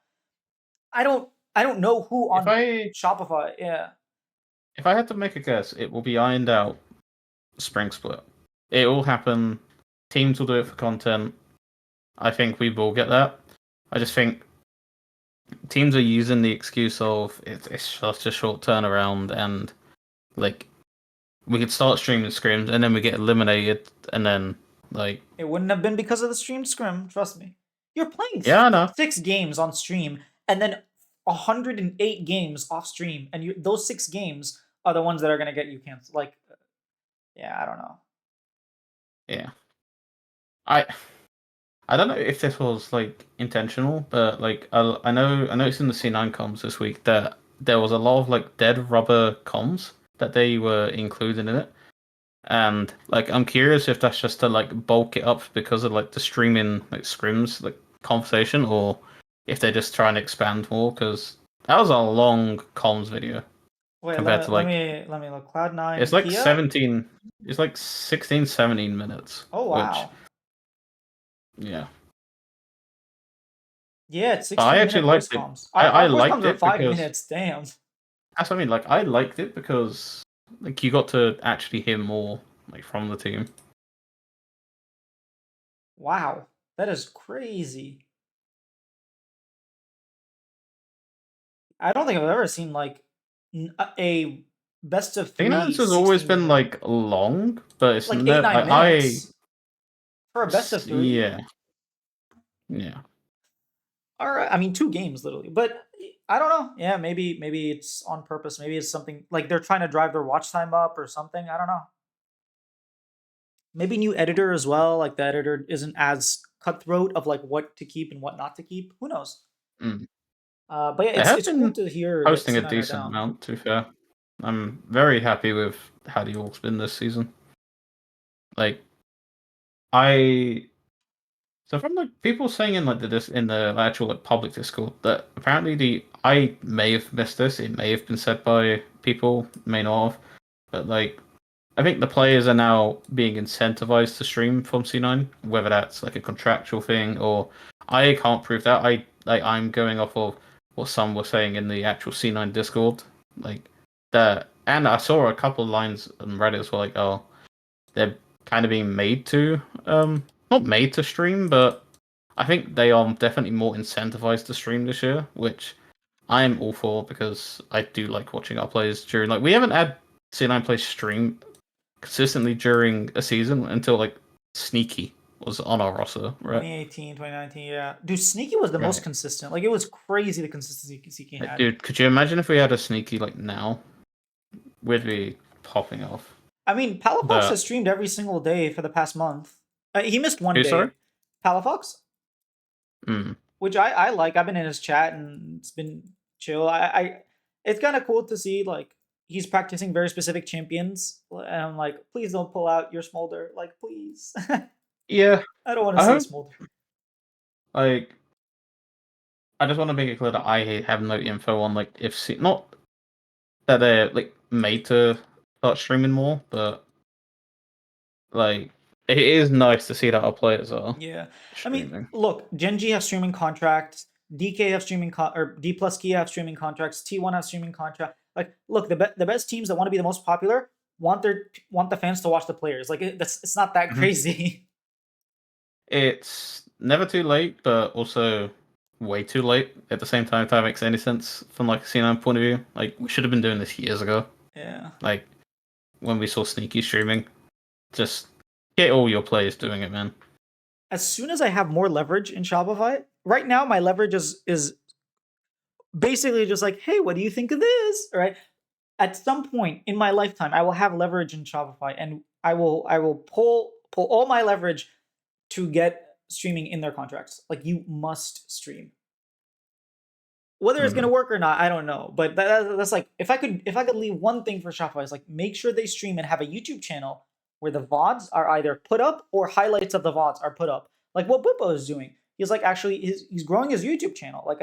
I don't know who If on I Shopify. Yeah. if I had to make a guess, it will be ironed out spring split. It will happen. Teams will do it for content. I think we will get that. I just think teams are using the excuse of it's just a short turnaround and like we could start streaming scrims and then we get eliminated and then like It wouldn't have been because of the streamed scrim, trust me. You're playing yeah I know 6 games on stream and then 108 games off stream, and those 6 games are the ones that are gonna get you canceled. Like, yeah, I don't know. yeah I I don't know if this was like intentional but like I noticed in the C9 comms this week that there was a lot of like dead rubber comms that they were including in it. And like, I'm curious if that's just to like bulk it up because of like the streaming like scrims like conversation, or if they're just trying to expand more. Because that was a long comms video Wait, compared to like let me look. Cloud9 it's like Kia. 17, it's like 16, 17 minutes. Oh Which wow. yeah, Yeah, it's but I 16 actually minute voice liked it. comms. I Our voice liked comms are it five because minutes. Damn. that's what I mean. Like I liked it because like you got to actually hear more like from the team. Wow, that is crazy. I don't think I've ever seen like a best of three Finance has always 16 been minute, like long, but it's like eight never. nine minutes for a best of three. Yeah, yeah. All right, I mean 2 games literally, but I don't know. Yeah, maybe it's on purpose. Maybe it's something like they're trying to drive their watch time up or something. I don't know. Maybe new editor as well. Like the editor isn't as cutthroat of like what to keep and what not to keep. Who knows? Mm. But yeah, They it's have it's cool been to hear that posting a C9 are decent down. amount. To be fair, I'm very happy with how the Orcs been this season. Like I, so from like people saying in like in the actual like public Discord that apparently I may have missed this. It may have been said by people, may not have, but like I think the players are now being incentivized to stream from C9, whether that's like a contractual thing or I can't prove that. I'm going off of what some were saying in the actual C9 Discord, like that. And I saw a couple of lines on Reddit as well, like they're kind of being made to not made to stream, but I think they are definitely more incentivized to stream this year, which I am all for because I do like watching our players during like we haven't had C9 play stream consistently during a season until like Sneaky was on our roster, right? 2018, 2019, yeah. Dude, Sneaky was the most Right. consistent. Like it was crazy the consistency Sneaky had. Dude, could you imagine if we had a Sneaky like now? We'd be popping off. I mean, Palafox But has streamed every single day for the past month. He missed one who, sorry? day. Palafox, Mm. which I like. I've been in his chat and it's been chill. It's kind of cool to see like he's practicing very specific champions, and I'm like, please don't pull out your Smolder, like please. Yeah, I don't want to I see hope Smolder. like I just want to make it clear that I have no info on like if not that they're like made to start streaming more, but like it is nice to see that our players are Yeah, I mean, streaming. look, Genji have streaming contracts, DK have or D plus Kia have streaming contracts, T1 have streaming contract. Like, look, the best teams that want to be the most popular want the fans to watch the players. Like, it's not that Mhm. crazy. It's never too late, but also way too late at the same time. If that makes any sense from like a C9 point of view, like we should have been doing this years ago. Yeah. Like when we saw Sneaky streaming, just get all your players doing it, man. As soon as I have more leverage in Shopify, right now my leverage is basically just like, hey, what do you think of this? Right? At some point in my lifetime, I will have leverage in Shopify, and I will pull all my leverage to get streaming in their contracts. Like you must stream. Whether it's gonna Mm. work or not, I don't know. But that's like if I could leave one thing for Shopify, it's like make sure they stream and have a YouTube channel where the VODs are either put up or highlights of the VODs are put up. Like what Bwipo is doing. He's like actually he's growing his YouTube channel. Like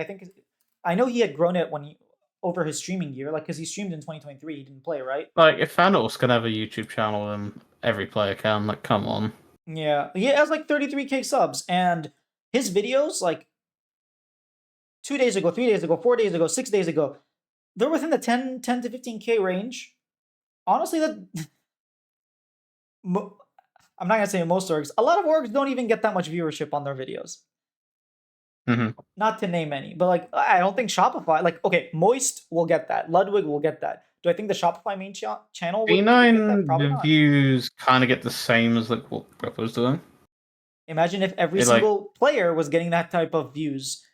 I know he had grown it when he over his streaming year, like because he streamed in 2023, he didn't play, right? Like if Thanos can have a YouTube channel, then every player can. Like, come on. Yeah, he has like 33K subs, and his videos like 2 days ago, 3 days ago, 4 days ago, 6 days ago, they're within the 10 to 15K range. Honestly, that I'm not gonna say most orgs. A lot of orgs don't even get that much viewership on their videos. Mm-hmm. Not to name any, but like I don't think Shopify. Like okay, Moist will get that. Ludwig will get that. Do I think the Shopify main channel would get that? B9 Probably the not. views kind of get the same as like what Grappa's doing. Imagine if every It like, single player was getting that type of views,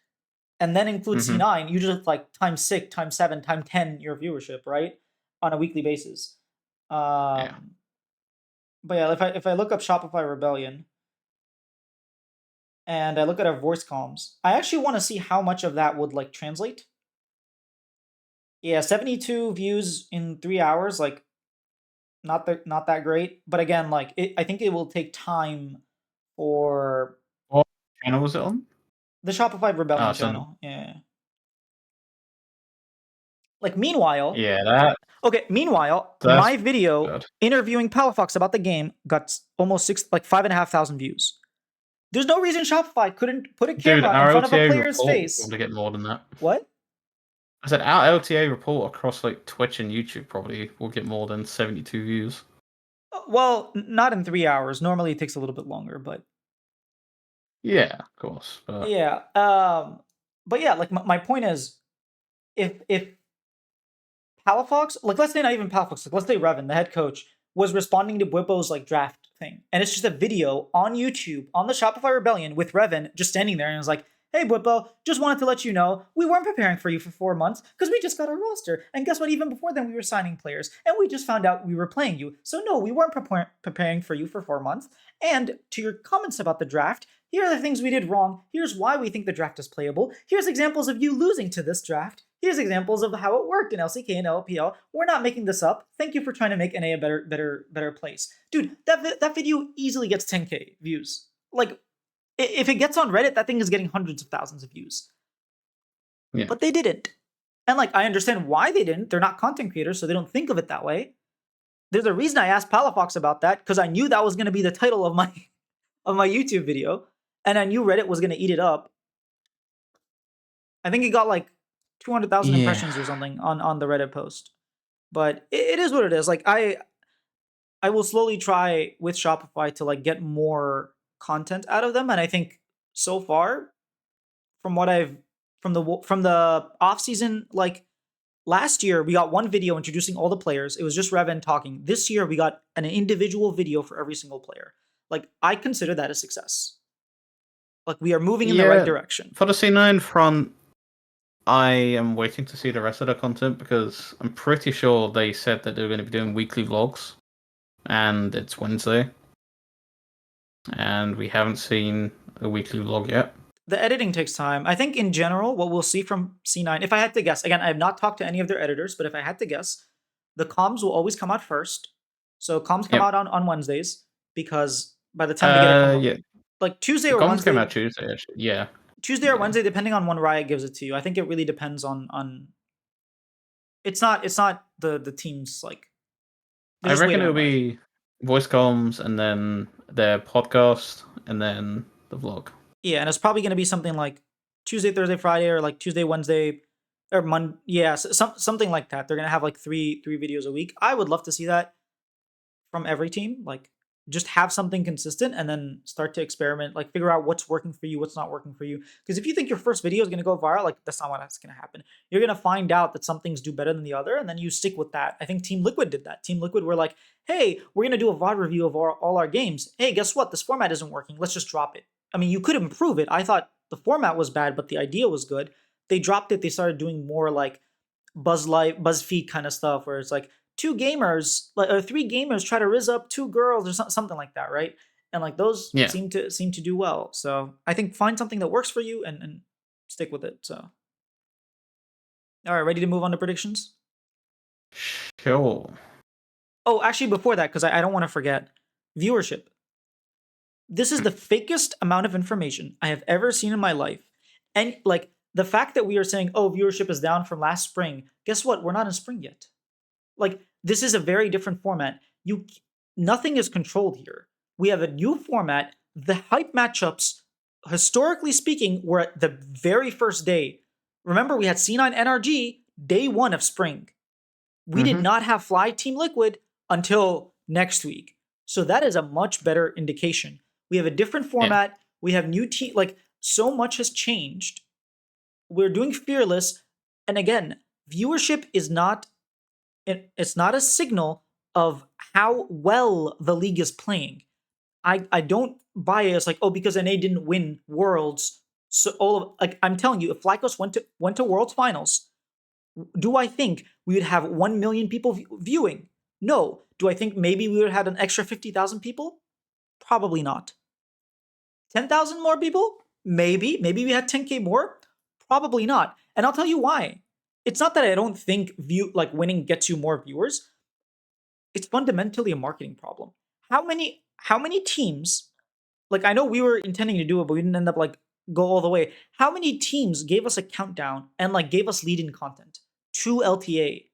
and then include mm-hmm. C9. You just like times 6, times 7, times 10 your viewership, right, on a weekly basis. Yeah. But yeah, if I look up Shopify Rebellion and I look at our voice comms, I actually want to see how much of that would like translate. Yeah, 72 views in 3 hours, like not that great. But again, like I think it will take time for What channel was it on? the Shopify Rebellion Some channel. Yeah. Like meanwhile, yeah, that okay, meanwhile, that's my video good. interviewing Palafox about the game got almost 5,500 views. There's no reason Shopify couldn't put a Dude, camera in our front of a LTA player's report will face. probably get more than that. What? I said our LTA report across like Twitch and YouTube probably will get more than 72 views. Well, not in 3 hours. Normally it takes a little bit longer, but Yeah, of course. But yeah. But yeah, like my point is, if Palafox, like let's say not even Palafox, like let's say Revan, the head coach, was responding to Bwipo's like draft thing, and it's just a video on YouTube on the Shopify Rebellion with Revan just standing there, and it's like, "Hey Bwipo, just wanted to let you know we weren't preparing for you for 4 months because we just got our roster, and guess what? Even before then, we were signing players, and we just found out we were playing you. So no, we weren't preparing for you for 4 months. And to your comments about the draft." Here are the things we did wrong. Here's why we think the draft is playable. Here's examples of you losing to this draft. Here's examples of how it worked in LCK and LPL. We're not making this up. Thank you for trying to make NA a better place. Dude, that video easily gets 10K views. Like, if it gets on Reddit, that thing is getting hundreds of thousands of views. yeah. But they didn't. And like, I understand why they didn't. They're not content creators, so they don't think of it that way. There's a reason I asked Palafox about that, because I knew that was going to be the title of my YouTube video, and I knew Reddit was going to eat it up. I think it got like 200,000 impressions or something on the Reddit post. But it is what it is. Like I will slowly try with Shopify to like get more content out of them, and I think so far from what I've from the off season, like last year we got one video introducing all the players. It was just Revan talking. This year we got an individual video for every single player. Like I consider that a success. Like we are moving in the right direction. For the C9 front, I am waiting to see the rest of the content because I'm pretty sure they said that they were going to be doing weekly vlogs. and it's Wednesday, and we haven't seen a weekly vlog yet. The editing takes time. I think in general, what we'll see from C9, if I had to guess, again, I have not talked to any of their editors, but if I had to guess, the comms will always come out first. So comms come Yep. out on Wednesdays because by the time they get it from Yeah. like Tuesday The or comms came Wednesday, out Tuesday, actually. Yeah. Tuesday or Yeah. Wednesday, depending on when Riot gives it to you. I think it really depends on. It's not the teams like. They're I just reckon waiting it'll on Riot. be voice comms and then their podcast and then the vlog. Yeah, and it's probably going to be something like Tuesday, Thursday, Friday, or like Tuesday, Wednesday, or Monday. Yeah, something like that. They're going to have like three videos a week. I would love to see that from every team. Like, just have something consistent and then start to experiment. Like, figure out what's working for you, what's not working for you. Because if you think your first video is going to go viral, like that's not what's going to happen. You're going to find out that some things do better than the other, and then you stick with that. I think Team Liquid did that. Team Liquid were like, "Hey, we're going to do a VOD review of all our games. Hey, guess what? This format isn't working. Let's just drop it." I mean, you could improve it. I thought the format was bad, but the idea was good. They dropped it. They started doing more like BuzzFeed kind of stuff, where it's like two gamers, like or three gamers try to rizz up two girls or something like that, right? And like those Yeah. seem to do well. So I think find something that works for you and stick with it. So all right, ready to move on to predictions? Sure. Oh, actually, before that, because I don't want to forget, viewership. This is the fakest amount of information I have ever seen in my life. And like the fact that we are saying, oh, viewership is down from last spring. Guess what? We're not in spring yet. Like this is a very different format. Nothing is controlled here. We have a new format. The hype matchups, historically speaking, were at the very first day. Remember, we had C9 NRG day one of spring. We did not have Fly Team Liquid until next week. So that is a much better indication. We have a different format. Yeah. We have new team. Like so much has changed. We're doing Fearless, and again, viewership is not. It's not a signal of how well the league is playing. I don't buy it as like, oh, because NA didn't win Worlds, so all of like I'm telling you, if Flycos went to Worlds finals, do I think we would have 1 million people viewing? No. Do I think maybe we would have had an extra 50,000 people? Probably not. 10,000 more people? Maybe. Maybe we had 10K more? Probably not. And I'll tell you why. It's not that I don't think winning gets you more viewers. It's fundamentally a marketing problem. How many teams, like I know we were intending to do it, but we didn't end up like go all the way. How many teams gave us a countdown and like gave us lead-in content to LTA?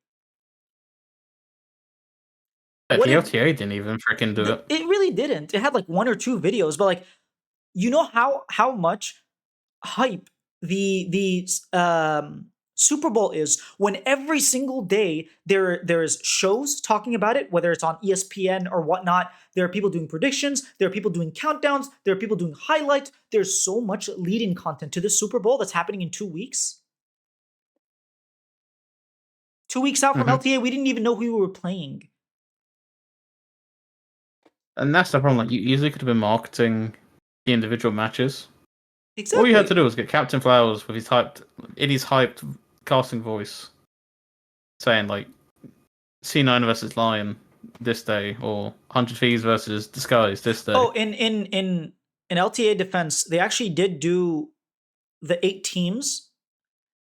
The LTA didn't even freaking do it. It really didn't. It had like one or two videos, but like you know how much hype the Super Bowl is when every single day there's shows talking about it, whether it's on ESPN or whatnot. There are people doing predictions. There are people doing countdowns. There are people doing highlights. There's so much lead-in content to the Super Bowl that's happening in 2 weeks. 2 weeks out from LTA, we didn't even know who we were playing. And that's the problem. Like you easily could have been marketing the individual matches. Exactly. All you had to do was get Captain Flowers with his hyped casting voice, saying like C9 versus Lion this day, or 100 Thieves versus Disguise this day. Oh, in LTA defense, they actually did do the 8 teams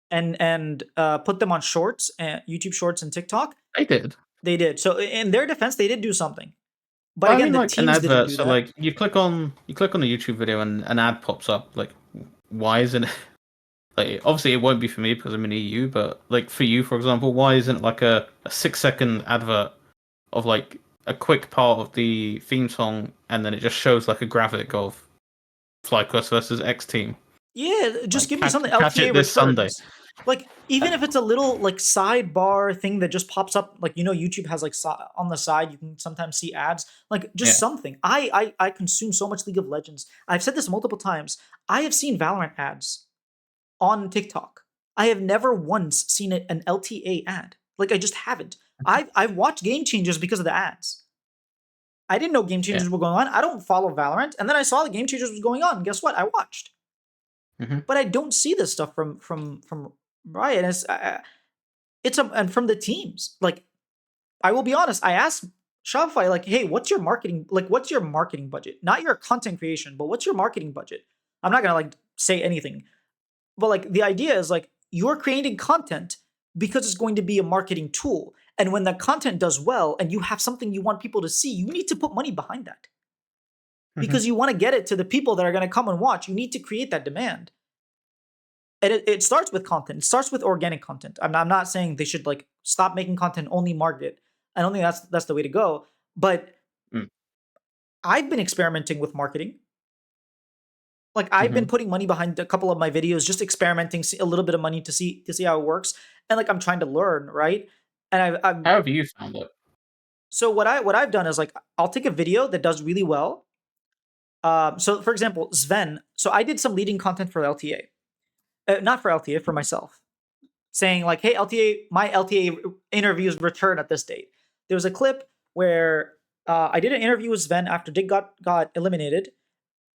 and put them on shorts, YouTube Shorts and TikTok. They did. They did. So in their defense, they did do something. But Well, again, I mean, the like teams an advert. didn't do So that. like you click on a YouTube video and an ad pops up. Like, why isn't it? Like, obviously it won't be for me because I'm in EU. But like for you, for example, why isn't it like a 6-second advert of like a quick part of the theme song, and then it just shows like a graphic of FlyQuest versus X Team? Yeah, just Like, give me something catch LTA it this Sunday. returns. Like even if it's a little like sidebar thing that just pops up, like YouTube has like on the side you can sometimes see ads. Like just something. I consume so much League of Legends. I've said this multiple times. I have seen Valorant ads on TikTok. I have never once seen an LTA ad. Like I just haven't. I've watched Game Changers because of the ads. I didn't know Game Changers were going on. I don't follow Valorant, and then I saw the Game Changers was going on. And guess what? I watched. But I don't see this stuff from Riot. And and from the teams. Like I will be honest. I asked Shopify, like, hey, what's your marketing, like, what's your marketing budget? Not your content creation, but what's your marketing budget? I'm not gonna like say anything, but like the idea is like you're creating content because it's going to be a marketing tool. And when the content does well and you have something you want people to see, you need to put money behind that Mhm. because you want to get it to the people that are going to come and watch. You need to create that demand. And it starts with content. It starts with organic content. I'm not saying they should like stop making content, only market. I don't think that's the way to go. But Mm. I've been experimenting with marketing. Like I've been Mhm. putting money behind a couple of my videos, just experimenting, see a little bit of money to see how it works, and like I'm trying to learn, right? And I'm How have you found it? so what I've done is like I'll take a video that does really well. So for example, Sven. So I did some leading content for LTA, not for LTA, for myself, saying like, "Hey, LTA, my LTA interviews return at this date." There was a clip where I did an interview with Sven after Dig got eliminated,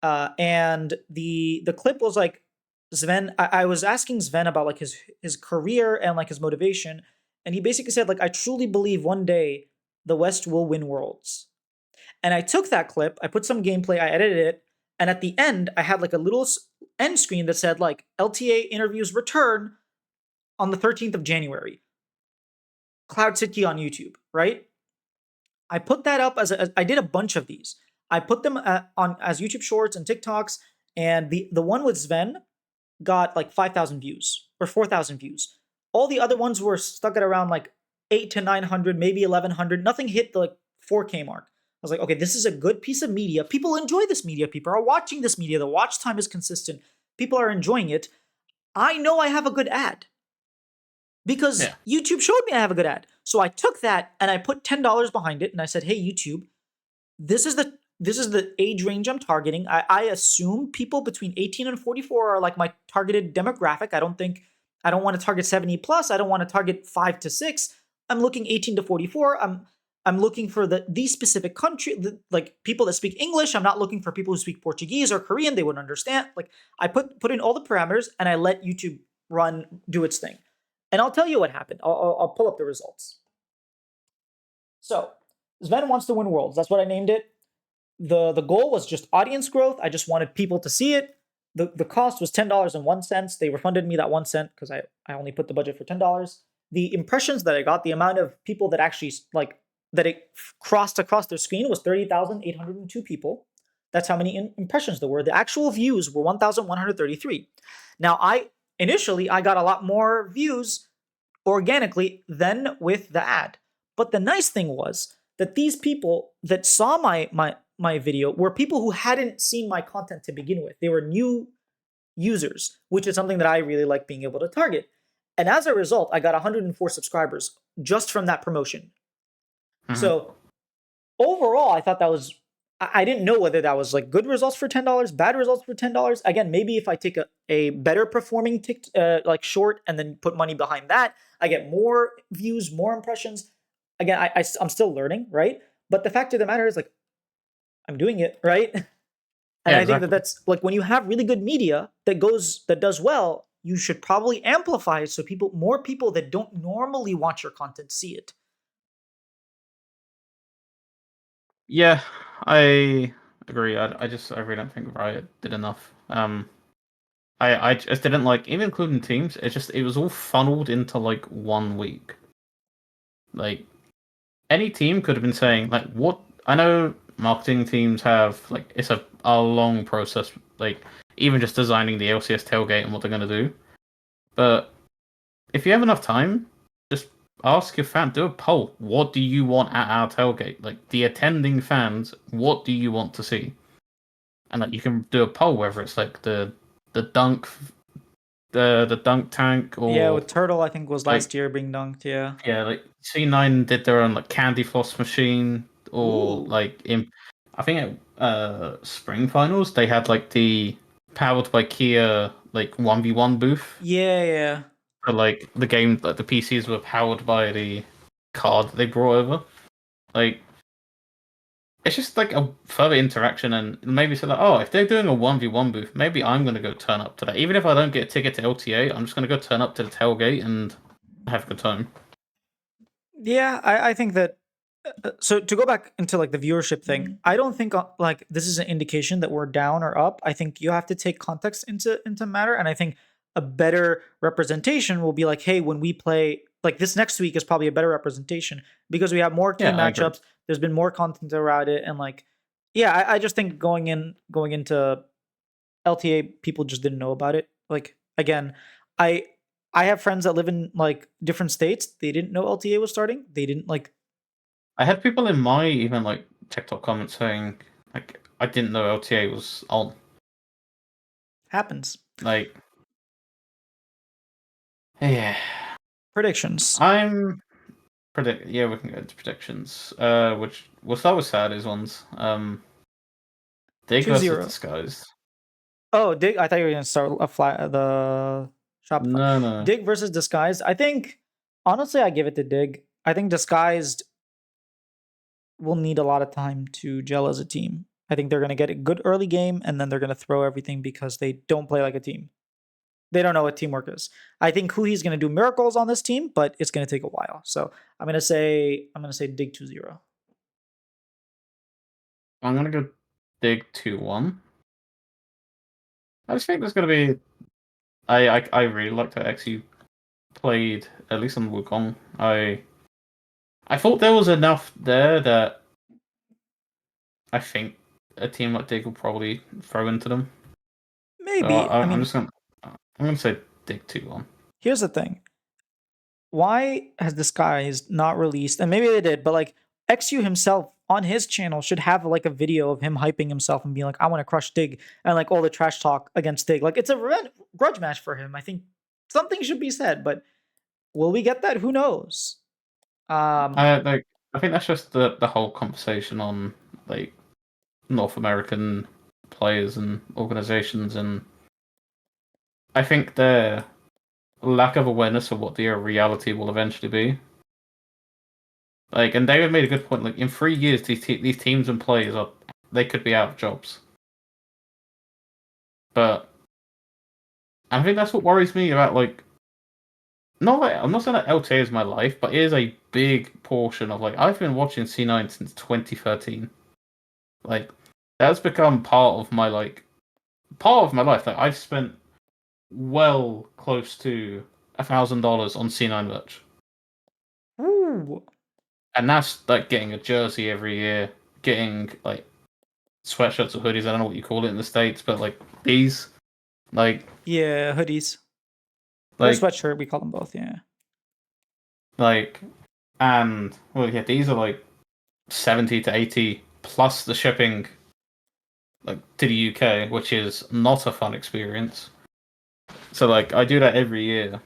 and the clip was like Sven. I was asking Sven about like his career and like his motivation, and he basically said like, "I truly believe one day the West will win Worlds." And I took that clip, I put some gameplay, I edited it, and at the end I had like a little end screen that said like LTA interviews return on the 13th of January. Cloud City on YouTube, right? I put that up I did a bunch of these. I put them on as YouTube Shorts and TikToks, and the one with Sven got like 5,000 views or 4,000 views. All the other ones were stuck at around like 8 to 900, maybe 1,100. Nothing hit the like 4K mark. I was like, okay, this is a good piece of media. People enjoy this media. People are watching this media. The watch time is consistent. People are enjoying it. I know I have a good ad because Yeah. YouTube showed me I have a good ad. So I took that and I put $10 behind it and I said, hey, YouTube, this is the age range I'm targeting. I assume people between 18 and 44 are like my targeted demographic. I don't want to target 70 plus. I don't want to target 5 to 6. I'm looking 18 to 44. I'm looking for these specific like people that speak English. I'm not looking for people who speak Portuguese or Korean. They wouldn't understand. Like I put in all the parameters and I let YouTube do its thing. And I'll tell you what happened. I'll pull up the results. So Sven wants to win worlds. That's what I named it. The goal was just audience growth. I just wanted people to see it. The cost was $10.01. They refunded me that 1 cent because I only put the budget for $10. The impressions that I got, the amount of people that actually like that it crossed across their screen was 30,802 people. That's how many impressions there were. The actual views were 1,133. Now I got a lot more views organically than with the ad. But the nice thing was that these people that saw my video were people who hadn't seen my content to begin with. They were new users, which is something that I really like being able to target. And as a result, I got 104 subscribers just from that promotion. Mhm. So overall, I thought that was I didn't know whether that was like good results for $10, bad results for $10. Again, maybe if I take a better performing like short and then put money behind that, I get more views, more impressions. Again, I'm still learning, right? But the fact of the matter is like I'm doing it, right? And Yeah, I think that exactly. that's like when you have really good media that does well, you should probably amplify it so more people that don't normally watch your content see it. Yeah, I agree. I really don't think Riot did enough. I just didn't like, even including teams. It was all funneled into like 1 week. Like any team could have been saying like, what? I know marketing teams have like it's a long process. Like even just designing the LCS tailgate and what they're gonna do. But if you have enough time, just ask your fan, do a poll. What do you want at our tailgate? Like the attending fans, what do you want to see? And like you can do a poll whether it's like the dunk the dunk tank Yeah, or with Turtle, I think was like last year being dunked. Yeah. yeah, like C9 did their own like candy floss machine or Ooh. like in I think at spring finals they had like the powered by Kia like 1v1 booth Yeah, yeah. for like the game like the PCs were powered by the card they brought over. Like it's just like a further interaction and maybe say like, oh, if they're doing a 1v1 booth, maybe I'm gonna go turn up to that. Even if I don't get a ticket to LTA, I'm just gonna go turn up to the tailgate and have a good time. Yeah, I think that So to go back into like the viewership thing, I don't think like this is an indication that we're down or up. I think you have to take context into matter, and I think a better representation will be like, hey, when we play like this next week is probably a better representation because we have more key Yeah, I agree. matchups. There's been more content around it, and like, yeah, I just think going into LTA, people just didn't know about it. Like again, I I have friends that live in like different states. They didn't know LTA was starting. They didn't like I had people in my even like TikTok comments saying like I didn't know LTA was on. happens. Like, yeah, Predictions. I'm predict. Yeah, we can go into predictions. Which we'll start with Saturday's ones. Dig Two versus zero. Disguise. Oh, Dig. I thought you were gonna start a flat the Shopify. No, no. Dig versus Disguised. I think honestly, I give it to Dig. I think Disguised will need a lot of time to gel as a team. I think they're gonna get a good early game and then they're gonna throw everything because they don't play like a team. They don't know what teamwork is. I think Huhi's gonna do miracles on this team, but it's gonna take a while. So I'm gonna say Dig 2-0. I'm gonna go Dig 2-1. I just think there's gonna be. I really liked how XU played at least on Wukong. I thought there was enough there that I think a team like Dig will probably throw into them. So Maybe. I I'm mean, just gonna say Dig 2-1. here's the thing. Why has Disguised not released, and maybe they did, but like XU himself on his channel should have like a video of him hyping himself and being like, I want to crush Dig, and like all the trash talk against Dig. Like it's a grudge match for him. I think something should be said, but will we get that? Who knows? Um, I think that's just the whole conversation on like North American players and organizations, and I think their lack of awareness of what the reality will eventually be. Like, and David made a good point. Like, in 3 years, these teams and players they could be out of jobs. But I think that's what worries me about like. Not like I'm not saying that LTA is my life, but it is a big portion of like I've been watching C9 since 2013. Like that's become part of my life. Like I've spent well close to $1,000 on C9 merch, ooh, and that's like getting a jersey every year, getting like sweatshirts or hoodies. I don't know what you call it in the states, but like these, like yeah, hoodies or like sweatshirt. We call them both. Yeah. like, and well, yeah, these are like 70 to 80 plus the shipping, like to the UK, which is not a fun experience. So like I do that every year,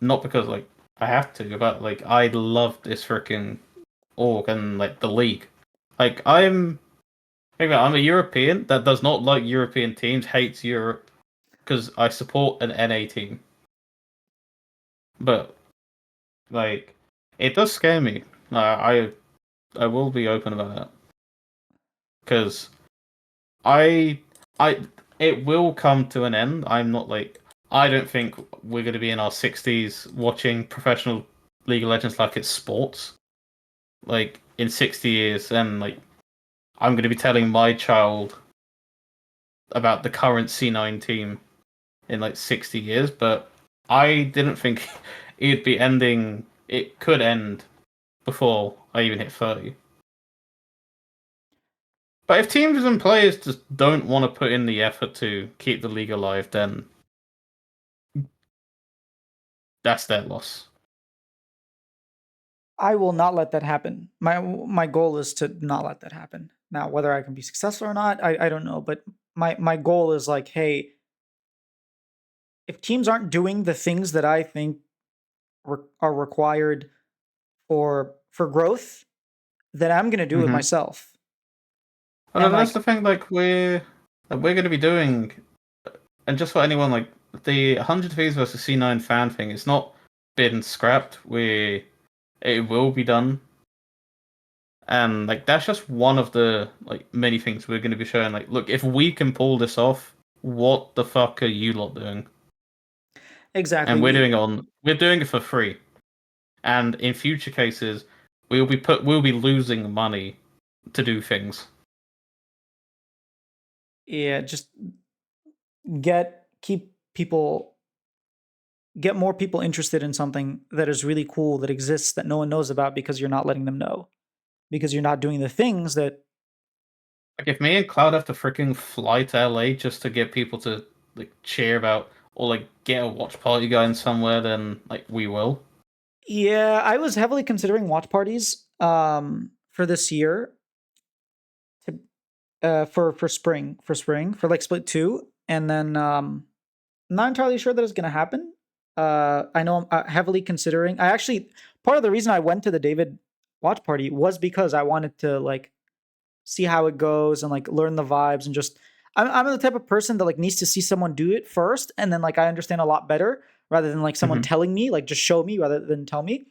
not because like I have to, but like I love this freaking org and like the league. Like I'm a European that does not like European teams, hates Europe because I support an NA team. But like it does scare me. I will be open about that because I I it will come to an end. I'm not like I don't think we're going to be in our 60s watching professional League of Legends like it's sports. Like in 60 years, and like I'm going to be telling my child about the current C9 team in like 60 years, but I didn't think it'd be ending. It could end before I even hit 30. But if teams and players just don't want to put in the effort to keep the league alive, then that's their loss. I will not let that happen. My goal is to not let that happen. Now, whether I can be successful or not, I don't know. But my goal is like, hey, if teams aren't doing the things that I think are required for growth, then I'm gonna do it Mm-hmm. myself. And And that's like the thing. We're going to be doing, and just for anyone like the 100 Thieves versus C9 fan thing, it's not been scrapped. It will be done, and like that's just one of the like many things we're going to be showing. Like, look, if we can pull this off, what the fuck are you lot doing? exactly, And we're doing it for free. And in future cases, we'll be losing money to do things. Yeah, just keep people get more people interested in something that is really cool that exists that no one knows about because you're not letting them know. Because you're not doing the things that Like if me and Cloud have to freaking fly to LA just to get people to like cheer about or like get a watch party going somewhere, then like we will. yeah, I was heavily considering watch parties for this year to for spring for like split 2 and then not entirely sure that it's going to happen. I know I'm heavily considering. I actually part of the reason I went to the David watch party was because I wanted to like see how it goes and like learn the vibes and just I'm the type of person that like needs to see someone do it first and then like I understand a lot better rather than like someone Mhm. telling me, like just show me rather than tell me.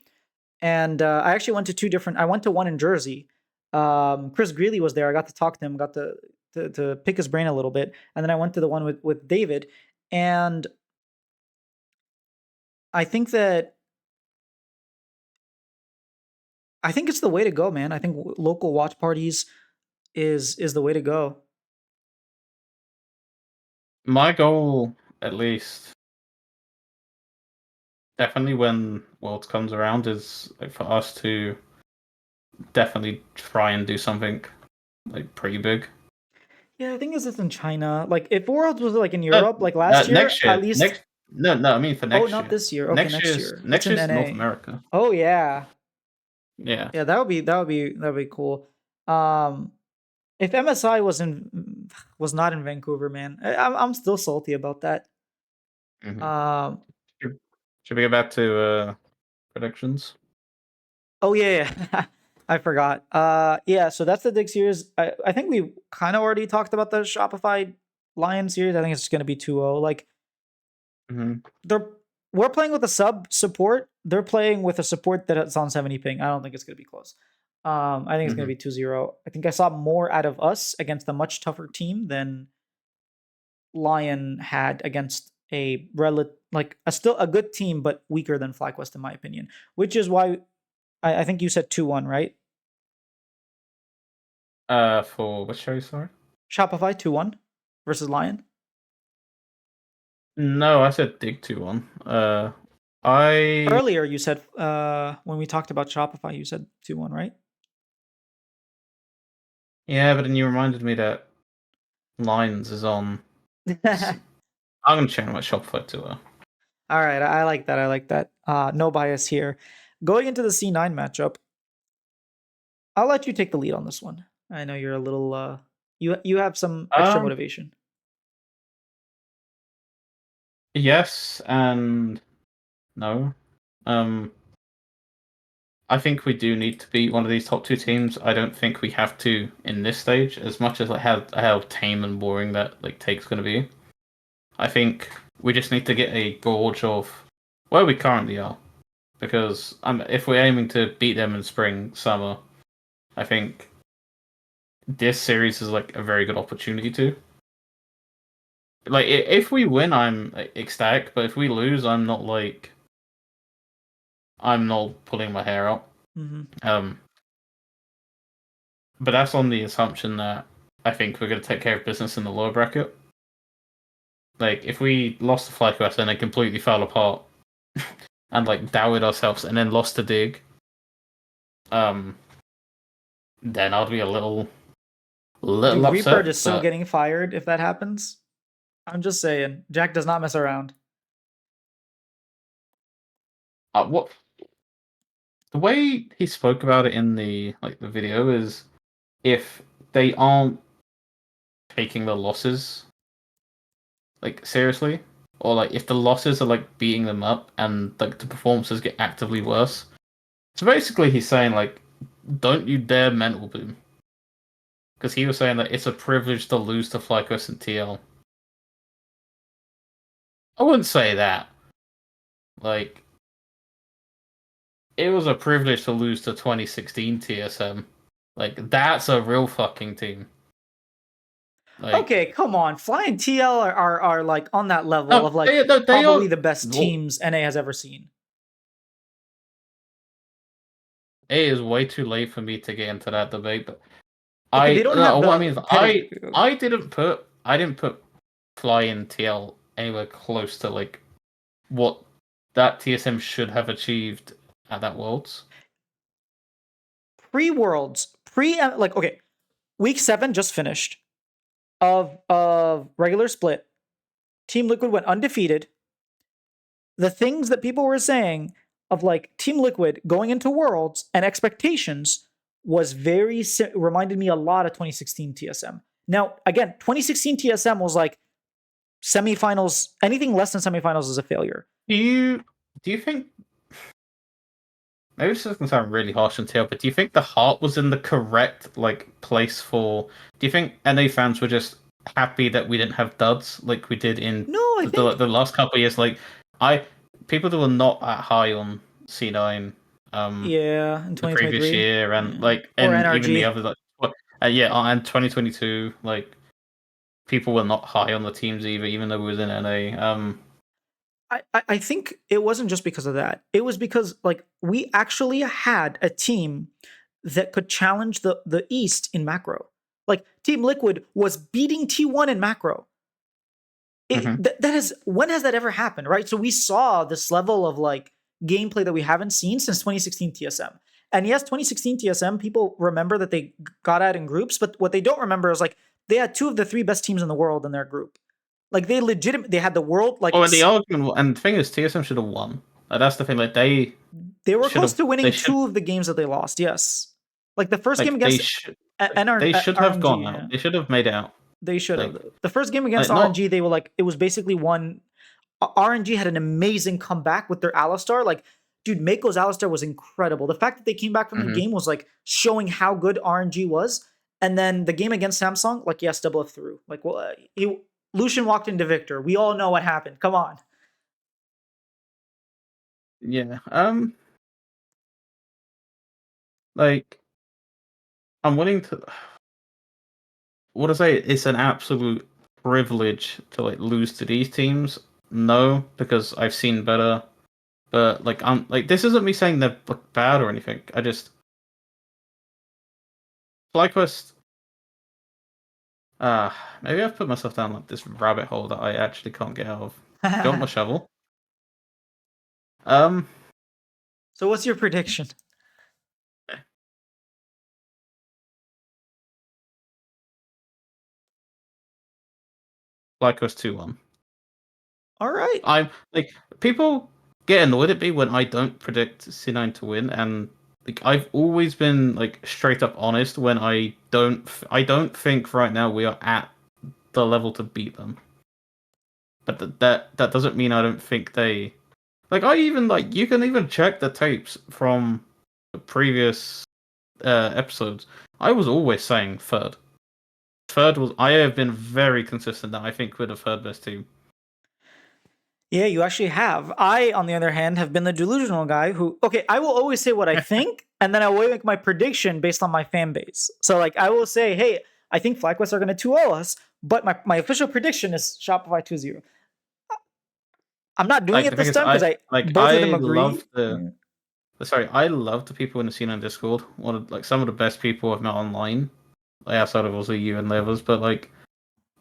And I actually went to two different. I went to one in Jersey. Chris Greeley was there. I got to talk to him, got to pick his brain a little bit, and then I went to the one with David. And I think that I think it's the way to go, man. I think local watch parties is the way to go. My goal, at least, definitely when Worlds comes around, is like for us to definitely try and do something like pretty big. Yeah, I think this is in China. Like if Worlds was like in Europe, like last year, Next at year, least. no, I mean for Oh, next not year. this year. Okay, next year. It's Next in year's North NA. America. Oh yeah, Yeah. yeah. That would be cool. Um, If MSI was not in Vancouver, man, I'm still salty about that. Hmm. Um, Should, should we get back to predictions? oh yeah, yeah. I forgot. Yeah, so that's the Dig series. I think we kind of already talked about the Shopify Lion series. I think it's going to be 2-0. Like Hmm. they're we're playing with a sub support. They're playing with a support that's on 70 ping. I don't think it's going to be close. I think it's going Hmm. to be 2-0. I think I saw more out of us against a much tougher team than Lion had against a like a still a good team, but weaker than FlyQuest in my opinion. Which is why I think you said 2-1, right? For which show, sorry? Shopify 2-1 versus Lion. No, I said Dig 2-1. I Earlier you said when we talked about Shopify, you said 2-1, right? yeah, but then you reminded me that Lions is on. I'm gonna check my Shopify too. All right, I like that. I like that. No bias here. Going into the C9 matchup, I'll let you take the lead on this one. I know you're a little you have some extra Um, motivation. yes and no. Um, I think we do need to beat one of these top two teams. I don't think we have to in this stage, as much as like how tame and boring that like take's gonna be. I think we just need to get a gauge of where we currently are, because if we're aiming to beat them in spring, summer, I think this series is like a very good opportunity to. Like if we win, I'm ecstatic, but if we lose, I'm not pulling my hair out. Mhm. Um, but that's on the assumption that I think we're going to take care of business in the lower bracket. Like if we lost to FlyQuest and it completely fell apart and like doubted ourselves and then lost to Dig, um, then I'd be a little Dude, Reaper upset. is so But getting fired if that happens. I'm just saying, Jack does not mess around. what the way he spoke about it in the video is if they aren't taking the losses like seriously, or like if the losses are like beating them up and like the performances get actively worse. So basically, he's saying like, don't you dare mental boom, because he was saying that it's a privilege to lose to FlyQuest and TL. I wouldn't say that. Like, it was a privilege to lose to 2016 TSM. Like, that's a real fucking team. Like, Okay, come on. Fly and TL are like on that level no, of like they probably are. the best Well, teams NA has ever seen. it is way too late for me to get into that debate. But Okay, they don't have what I the mean is pedigree. I didn't put Fly in TL anywhere close to like what that TSM should have achieved at that Worlds. Pre-worlds, like okay, week 7 just finished of regular split. Team Liquid went undefeated. The things that people were saying of like Team Liquid going into Worlds and expectations was reminded me a lot of 2016 TSM. Now, again, 2016 TSM was like semifinals. Anything less than semifinals is a failure. Do you think, maybe this is gonna sound really harsh on TL, but do you think the heart was in the correct like place for? Do you think NA fans were just happy that we didn't have duds like we did in No, I think the last couple of years? Like I people that were not that high on C9, yeah, in the previous 2023, year, and yeah. like Or and even the NRG. others, like and 2022, like people were not high on the teams either, even though we was in NA. I think it wasn't just because of that. It was because like we actually had a team that could challenge the East in macro. Like Team Liquid was beating T1 in macro. Mhm. That is, when has that ever happened, right? So we saw this level of like gameplay that we haven't seen since 2016 TSM. And yes, 2016 TSM, people remember that they got out in groups, but what they don't remember is like they had 2 of the 3 best teams in the world in their group. Like they had the world like Oh, and the argument, and the thing is, TSM should have won. That's the thing. Like they were should close have, to they winning should, 2 of the games that they lost. Yes, like the first game like they against should, NR, they should have RNG. gone out. Yeah, They should have made out. they should have. Like, The first game against not. RNG, they were like it was basically one. RNG had an amazing comeback with their Alistar. Like, dude, Mako's Alistar was incredible. The fact that they came back from the Mhm. game was like showing how good RNG was. And then the game against Samsung, like, yes, double F through. Like, well, Lucian walked into Victor. We all know what happened. Come on. Yeah. Like I'm willing to. What I say? It's an absolute privilege to like lose to these teams. No, because I've seen better. But like I'm like this isn't me saying they're like, bad or anything. I just FlyQuest. Maybe I've put myself down like this rabbit hole that I actually can't get out of. Do you want my shovel? Um, So, what's your prediction? FlyQuest 2-1. All right. I'm like people get annoyed at me when I don't predict C9 to win, and like I've always been like straight up honest when I don't think right now we are at the level to beat them. But that doesn't mean I don't think they like I even like you can even check the tapes from the previous episodes. I was always saying third. Third was I have been very consistent that I think we're the third best team. Yeah, you actually have. I, on the other hand, have been the delusional guy who, okay, I will always say what I think, and then I will make my prediction based on my fan base. So, like, I will say, hey, I think FlyQuest are going to 2-0 us, but my official prediction is Shopify 2-0. I'm not doing Like it the thing this is time because both of them I agree. love the Yeah. sorry, I love the people in the scene on Discord. One of like some of the best people I've met online. Like outside of also you and the others, but like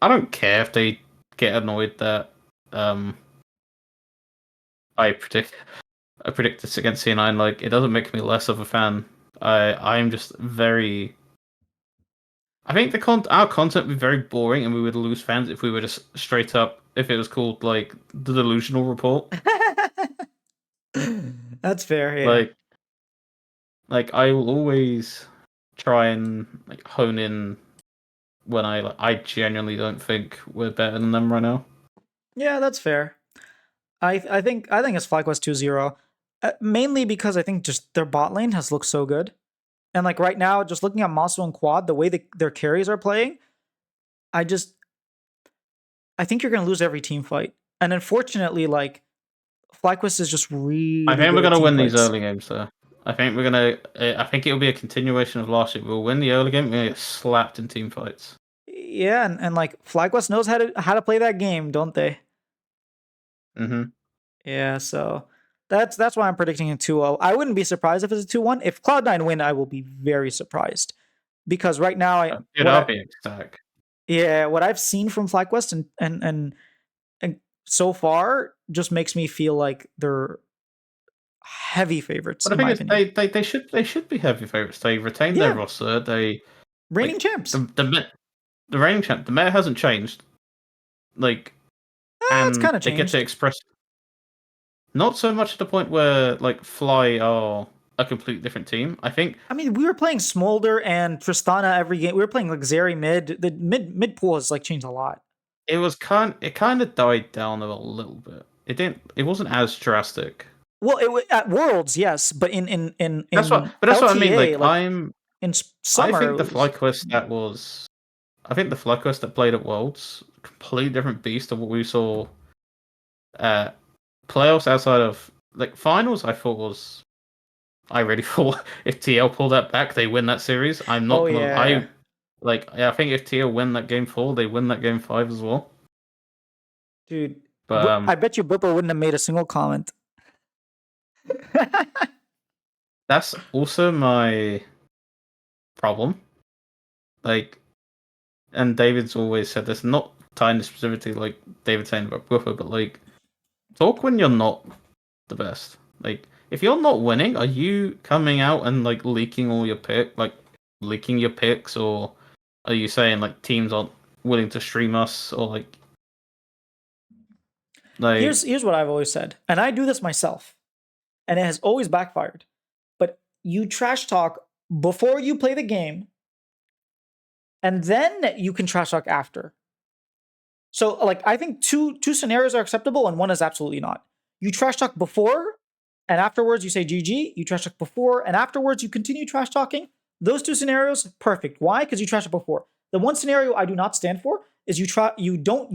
I don't care if they get annoyed that um I predict I predict this against C9. Like it doesn't make me less of a fan. I'm just very. I think our content would be very boring, and we would lose fans if we were just straight up. If it was called like the delusional report, That's fair, yeah. like I will always try and like hone in when I genuinely don't think we're better than them right now. Yeah, that's fair. I think it's FlyQuest 2-0. Mainly because I think just their bot lane has looked so good. And like right now, just looking at Masu and Quad, the way their carries are playing, I just I think you're gonna lose every team fight. And unfortunately, like FlyQuest is just I really think we're good at gonna team win these fights. early games though. I think we're gonna. I think it'll be a continuation of last year. We'll win the early game. We're gonna get slapped in team fights. Yeah, and like FlyQuest knows how to play that game, don't they? Mm-hmm. Yeah, so That's why I'm predicting a 2-0. I wouldn't be surprised if it's a 2-1. If Cloud9 win, I will be very surprised. Because right now Dude, I'll be ecstatic. what I've seen from FlyQuest and so far just makes me feel like they're heavy favorites But the in thing my is, opinion. they should be heavy favorites. They retained their Yeah, roster. They reigning like champs. the reigning champ. The meta hasn't changed. Like, It's and kind of they get to changed. express not so much to the point where like Fly are a completely different team. I think I mean, we were playing Smolder and Tristana every game. We were playing like Zeri mid. The mid pool has like changed a lot. it kind of died down a little bit. It wasn't as drastic. Well, at Worlds, yes, but in That's what I mean. LTA, Like like in I summer, think it the was FlyQuest that was I think the FlyQuest that played at Worlds, completely different beast of what we saw at playoffs outside of like finals. I really thought if TL pull that back, they win that series. I'm oh not gonna yeah, I think if TL win that game 4, they win that game 5 as well. dude. But I bet you Bwipo wouldn't have made a single comment. that's also my problem. Like, and David's always said this, not tying this specifically like David saying about Buffer, but like talk when you're not the best. Like, if you're not winning, are you coming out and like leaking all your leaking your picks, or are you saying like teams aren't willing to stream us, or like Here's what I've always said, and I do this myself, and it has always backfired. But you trash talk before you play the game, and then you can trash talk after. So, like, I think two scenarios are acceptable, and one is absolutely not. You trash talk before, and afterwards you say GG. You trash talk before, and afterwards you continue trash talking. Those two scenarios, perfect. Why? Because you trash talk before. The one scenario I do not stand for is you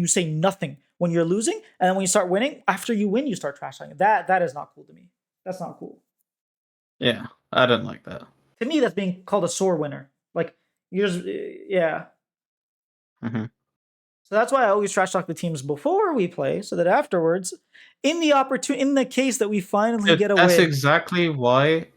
say nothing when you're losing, and then when you start winning, after you win, you start trash talking. That is not cool to me. That's not cool. yeah, I don't like that. To me, that's being called a sore winner. Like you're just yeah. Mm-hmm. So that's why I always trash talk the teams before we play, so that afterwards, in the case that we finally get a That's win, exactly why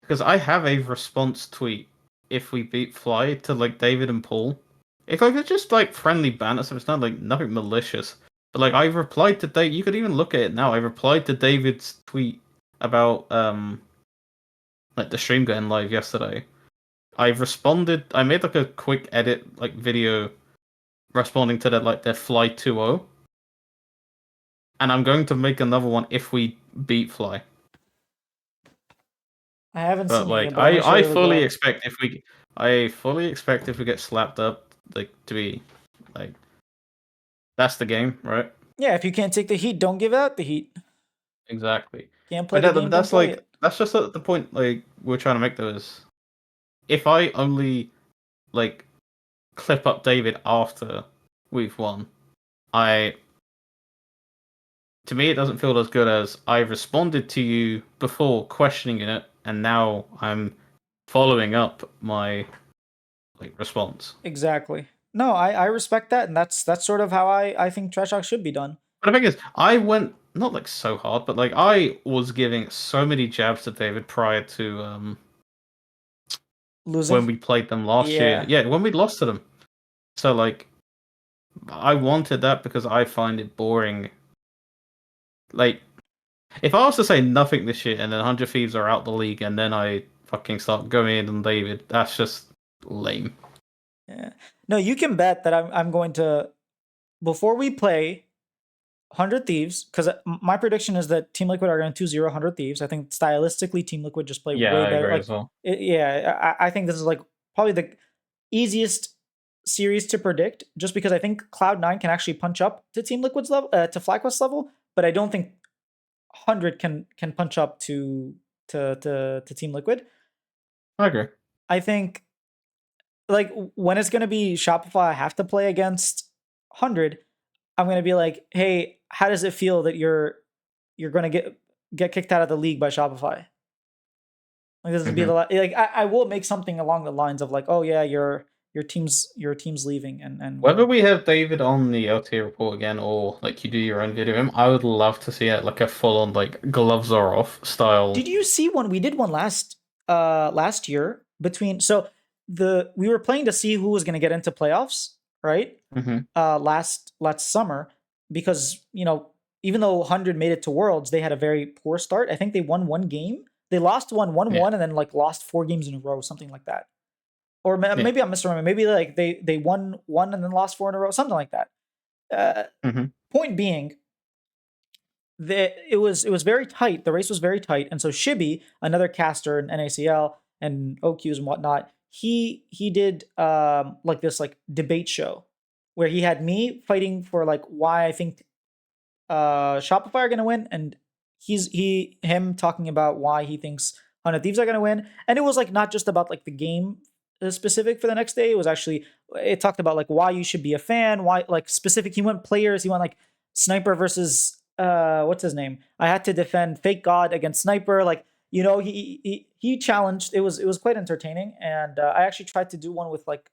because I have a response tweet if we beat Fly to like David and Paul. It's just like friendly banter, so it's not like nothing malicious. But like I replied to Dave. You could even look at it now. I replied to David's tweet about like the stream going live yesterday. I responded. I made like a quick edit like video responding to that like their Fly 2-0. And I'm going to make another one if we beat Fly. I haven't But seen it like yet, but I'll make sure I to go fully up. expect if we get slapped up, like to be like that's the game, right? Yeah, if you can't take the heat, don't give out the heat. Exactly. Can't play the game, don't That's play like it. that's just the point like we're trying to make though is if I only like clip up David after we've won, I to me it doesn't feel as good as I responded to you before questioning it and now I'm following up my like response. Exactly. No, I respect that, and that's sort of how I think trash talk should be done. But the thing is, I went not like so hard, but like I was giving so many jabs to David prior to Losing. when we played them last year. Yeah. Yeah, when we lost to them. So like I wanted that because I find it boring. Like if I was to say nothing this year and then 100 Thieves are out the league and then I fucking start going in on David, that's just lame. Yeah. No, you can bet that I'm going to before we play 100 Thieves, because my prediction is that Team Liquid are going to 2-0 100 Thieves. I think stylistically, Team Liquid just play Yeah, way I better. agree Like, as well. I think this is like probably the easiest series to predict, just because I think Cloud9 can actually punch up to Team Liquid's level, to FlyQuest level, but I don't think 100 can punch up to Team Liquid. I agree. I think like when it's going to be Shopify, I have to play against 100. I'm going to be like, hey, how does it feel that you're going to get kicked out of the league by Shopify? Like this would be Mm-hmm. like I will make something along the lines of like, oh yeah, you're your team's leaving and Whether we have David on the LTA report again or like you do your own video of him, I would love to see it like a full on like gloves are off style. Did you see one? We did one last year between we were playing to see who was going to get into playoffs, right? Mhm. Last summer, because even though 100 made it to Worlds, they had a very poor start. I think they won one game. They lost one, won Yeah. one, and then like lost 4 games in a row, something like that. Or Yeah. maybe I'm misremembering. Maybe like they won one and then lost 4 in a row, something like that. Mhm. Point being, it was very tight. The race was very tight, and so Shibby, another caster in NACL and OQs and whatnot, he did like this like debate show where he had me fighting for like why I think Shopify are gonna win, and him talking about why he thinks 100 Thieves are gonna win, and it was like not just about like the game specific for the next day. It was actually it talked about like why you should be a fan, why like specific. He went players. He went like Sniper versus what's his name? I had to defend Fake God against Sniper. Like he challenged. It was quite entertaining, and I actually tried to do one with like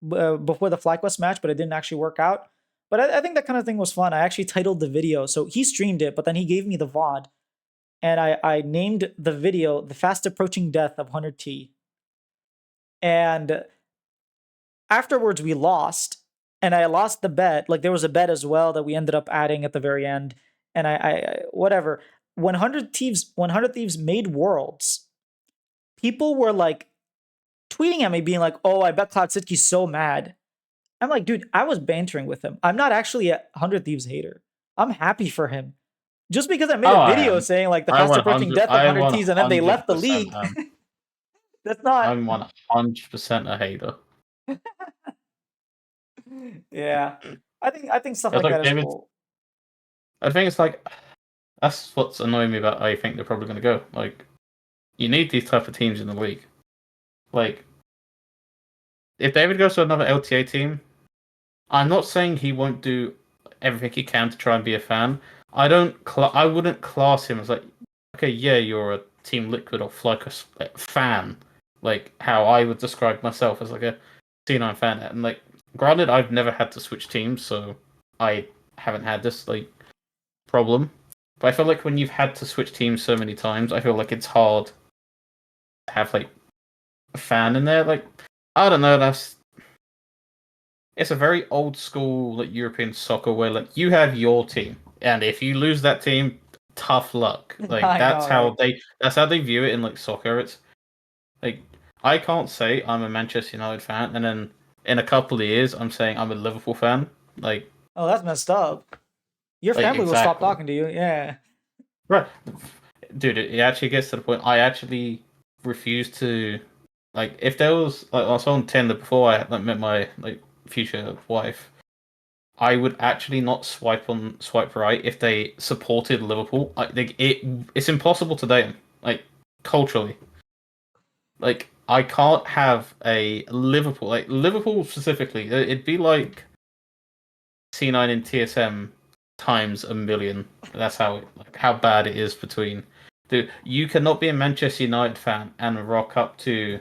before the FlyQuest match, but it didn't actually work out. But I think that kind of thing was fun. I actually titled the video, so he streamed it, but then he gave me the VOD, and I named the video "The Fast Approaching Death of Hunter T." And afterwards, we lost, and I lost the bet. Like there was a bet as well that we ended up adding at the very end, and I whatever. When 100 Thieves made Worlds, people were like tweeting at me, being like, "Oh, I bet Cloud Sitke's so mad." I'm like, dude, I was bantering with him. I'm not actually a 100 Thieves hater. I'm happy for him. Just because I made Oh, a I video am. saying like the I fast one approaching hundred. death of I 100 one Thieves and then they hundred left the percent league, am. that's not. I'm 100% a hater. Yeah. I think stuff It's like like that is David. cool. I think it's like that's what's annoying me about. I think they're probably going to go. Like you need these type of teams in the league. Like if David goes to another LTA team, I'm not saying he won't do everything he can to try and be a fan. I wouldn't class him as like, okay, yeah, you're a Team Liquid or Flycus fan, like how I would describe myself as like a C9 fan. And like, granted, I've never had to switch teams, so I haven't had this like problem. But I feel like when you've had to switch teams so many times, I feel like it's hard to have like a fan in there. Like, I don't know, it's a very old school like European soccer where like you have your team, and if you lose that team, tough luck. Like I know, right? that's how they view it in like soccer. It's like I can't say I'm a Manchester United fan, and then in a couple of years I'm saying I'm a Liverpool fan. Oh, that's messed up. Your Like family will stop exactly talking to you. Yeah. right, dude. It actually gets to the point I actually refuse to like if there was like I was on Tinder before I like, met my like future wife. I would actually not swipe right if they supported Liverpool. It's impossible to date them. Like culturally, like I can't have a Liverpool specifically. It'd be like C9 in TSM times a million. That's how bad it is between. Dude, you cannot be a Manchester United fan and rock up to.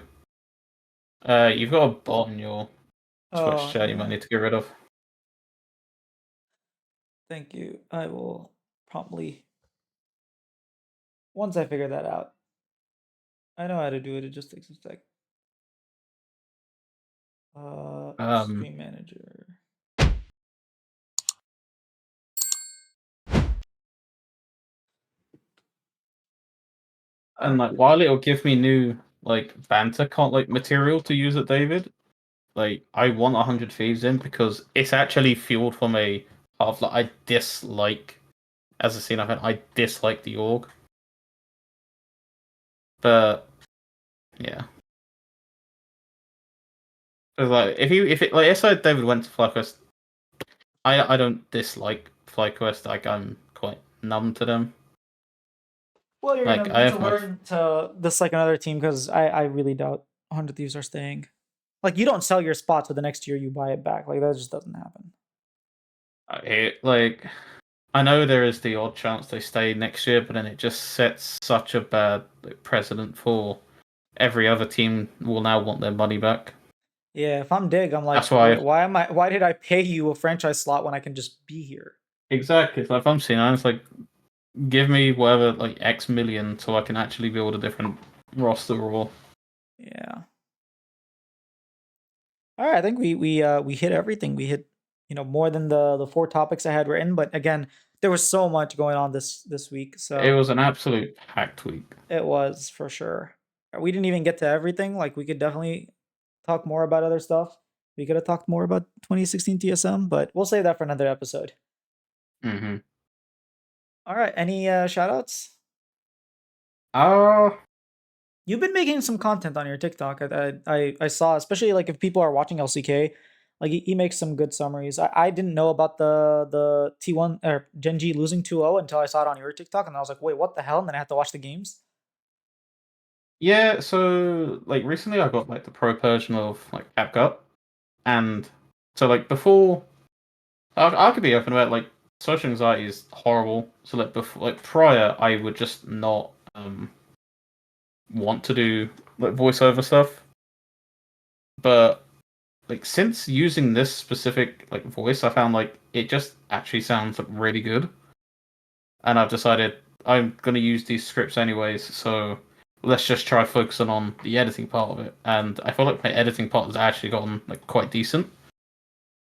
You've got a bot in your Twitch Oh, chat. You might yeah. need to get rid of. Thank you. I will promptly once I figure that out. I know how to do it. It just takes a sec. Um, Stream manager. And like while it'll give me new like banter like material to use at David, like I want 100 Thieves in because it's actually fueled from a part of like I dislike as a scene event, I dislike the org. But yeah. 'Cause, like if it like if David went to FlyQuest, I don't dislike FlyQuest, like I'm quite numb to them. Well, you're Like gonna I need to have my learn to dislike another team because I really doubt 100 Thieves are staying. Like you don't sell your spot, so the next year you buy it back. Like that just doesn't happen. like I know there is the odd chance they stay next year, but then it just sets such a bad like, precedent for every other team will now want their money back. Yeah, if I'm Dig, I'm like, That's why why did I pay you a franchise slot when I can just be here? exactly. Like if I'm seeing, it's like give me whatever like X million so I can actually build a different roster or Yeah. All right, I think we hit everything. We hit, more than the four topics I had written, but again, there was so much going on this week, it so was an absolute packed week. it was for sure. We didn't even get to everything. Like we could definitely talk more about other stuff. We could have talked more about 2016 TSM, but we'll save that for another episode. Mm-hmm. All right, any shout outs? Oh, You've been making some content on your TikTok. I saw, especially like if people are watching LCK, like he makes some good summaries. I didn't know about the T1 or Genji losing 2-0 until I saw it on your TikTok, and I was like, wait, what the hell? And then I had to watch the games. yeah. So like recently, I got like the pro version of like CapCut, and so like before, I could be open about like social anxiety is horrible. So like before, like prior, I would just not want to do like voiceover stuff, but like since using this specific like voice, I found like it just actually sounds like really good, and I've decided I'm gonna use these scripts anyways. So let's just try focusing on the editing part of it. And I feel like my editing part has actually gotten like quite decent.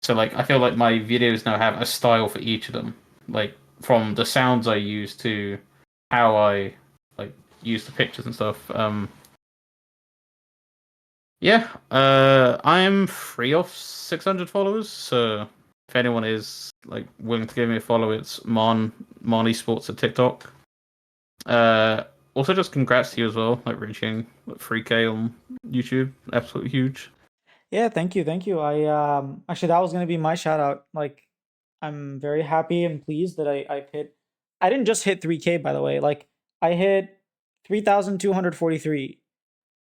So like I feel like my videos now have a style for each of them, like from the sounds I use to how I like use the pictures and stuff. Yeah, I'm free of 600 followers, so if anyone is like willing to give me a follow, it's Mon Esports at TikTok. Uh, Also just congrats to you as well, like reaching like 3K on YouTube, absolutely huge. Yeah, thank you, thank you. I actually that was gonna be my shout out. Like, I'm very happy and pleased that I've hit. I didn't just hit 3K, by the way. Like I hit 3,243,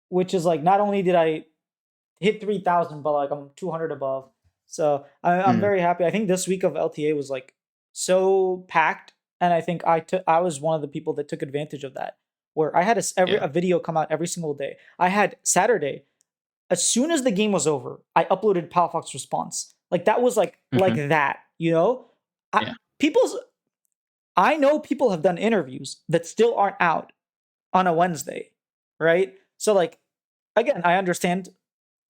which is like not only did I hit 3,000, but like I'm 200 above. So I'm Mm, very happy. I think this week of LTA was like so packed, and I think I was one of the people that took advantage of that. Where I had yeah. a video come out every single day. I had Saturday. As soon as the game was over, I uploaded Palafox response. Like that was like Hmm. that, you know. I, Yeah. people's I know people have done interviews that still aren't out on a Wednesday, right? So like again, I understand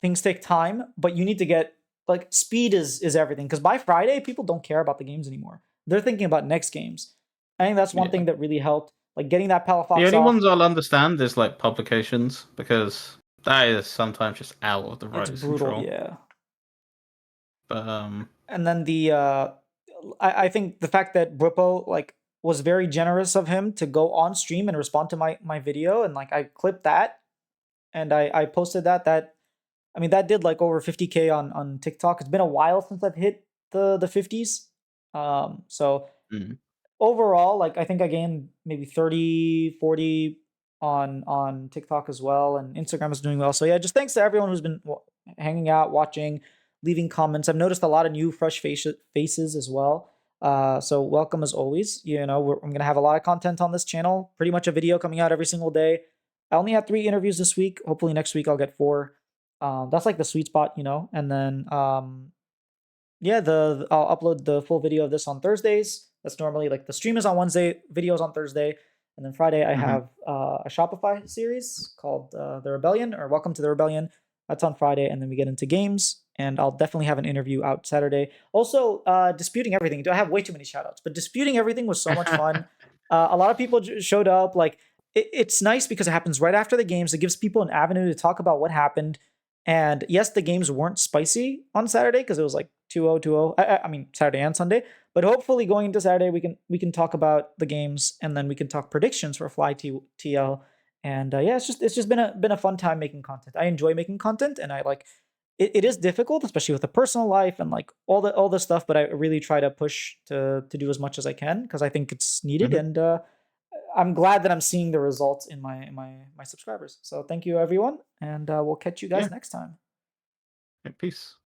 things take time, but you need to get like speed is everything because by Friday people don't care about the games anymore. They're thinking about next games. I think that's one Yeah. thing that really helped, like getting that The Palafox only off. ones I'll understand is like publications because that is sometimes just out of the It's writer's brutal, control. yeah. But And then I think the fact that Bwipo like was very generous of him to go on stream and respond to my video, and like I clipped that and I posted that I mean that did like over 50K on TikTok. It's been a while since I've hit the 50s. So mm, overall, like I think I gained maybe 30, 40 on TikTok as well, and Instagram is doing well. So yeah, just thanks to everyone who's been hanging out, watching, leaving comments. I've noticed a lot of new fresh faces as well. So welcome as always. I'm gonna have a lot of content on this channel. Pretty much a video coming out every single day. I only had 3 interviews this week. Hopefully next week I'll get 4. That's like the sweet spot. And then yeah, I'll upload the full video of this on Thursdays. That's normally like the stream is on Wednesday, videos on Thursday, and then Friday I hmm have a Shopify series called The Rebellion or Welcome to the Rebellion. That's on Friday, and then we get into games. And I'll definitely have an interview out Saturday. Also, disputing everything. I have way too many shoutouts, but disputing everything was so much fun. A lot of people showed up. Like it's nice because it happens right after the games. It gives people an avenue to talk about what happened. And yes, the games weren't spicy on Saturday because it was like 2-0, 2-0. I mean Saturday and Sunday. But hopefully going into Saturday we can talk about the games and then we can talk predictions for Fly TL. And yeah, it's just been a fun time making content. I enjoy making content and I like it is difficult, especially with the personal life and like all the stuff, but I really try to push to do as much as I can because I think it's needed. hmm And I'm glad that I'm seeing the results in my subscribers. So thank you everyone, and we'll catch you yeah. guys next time. Peace.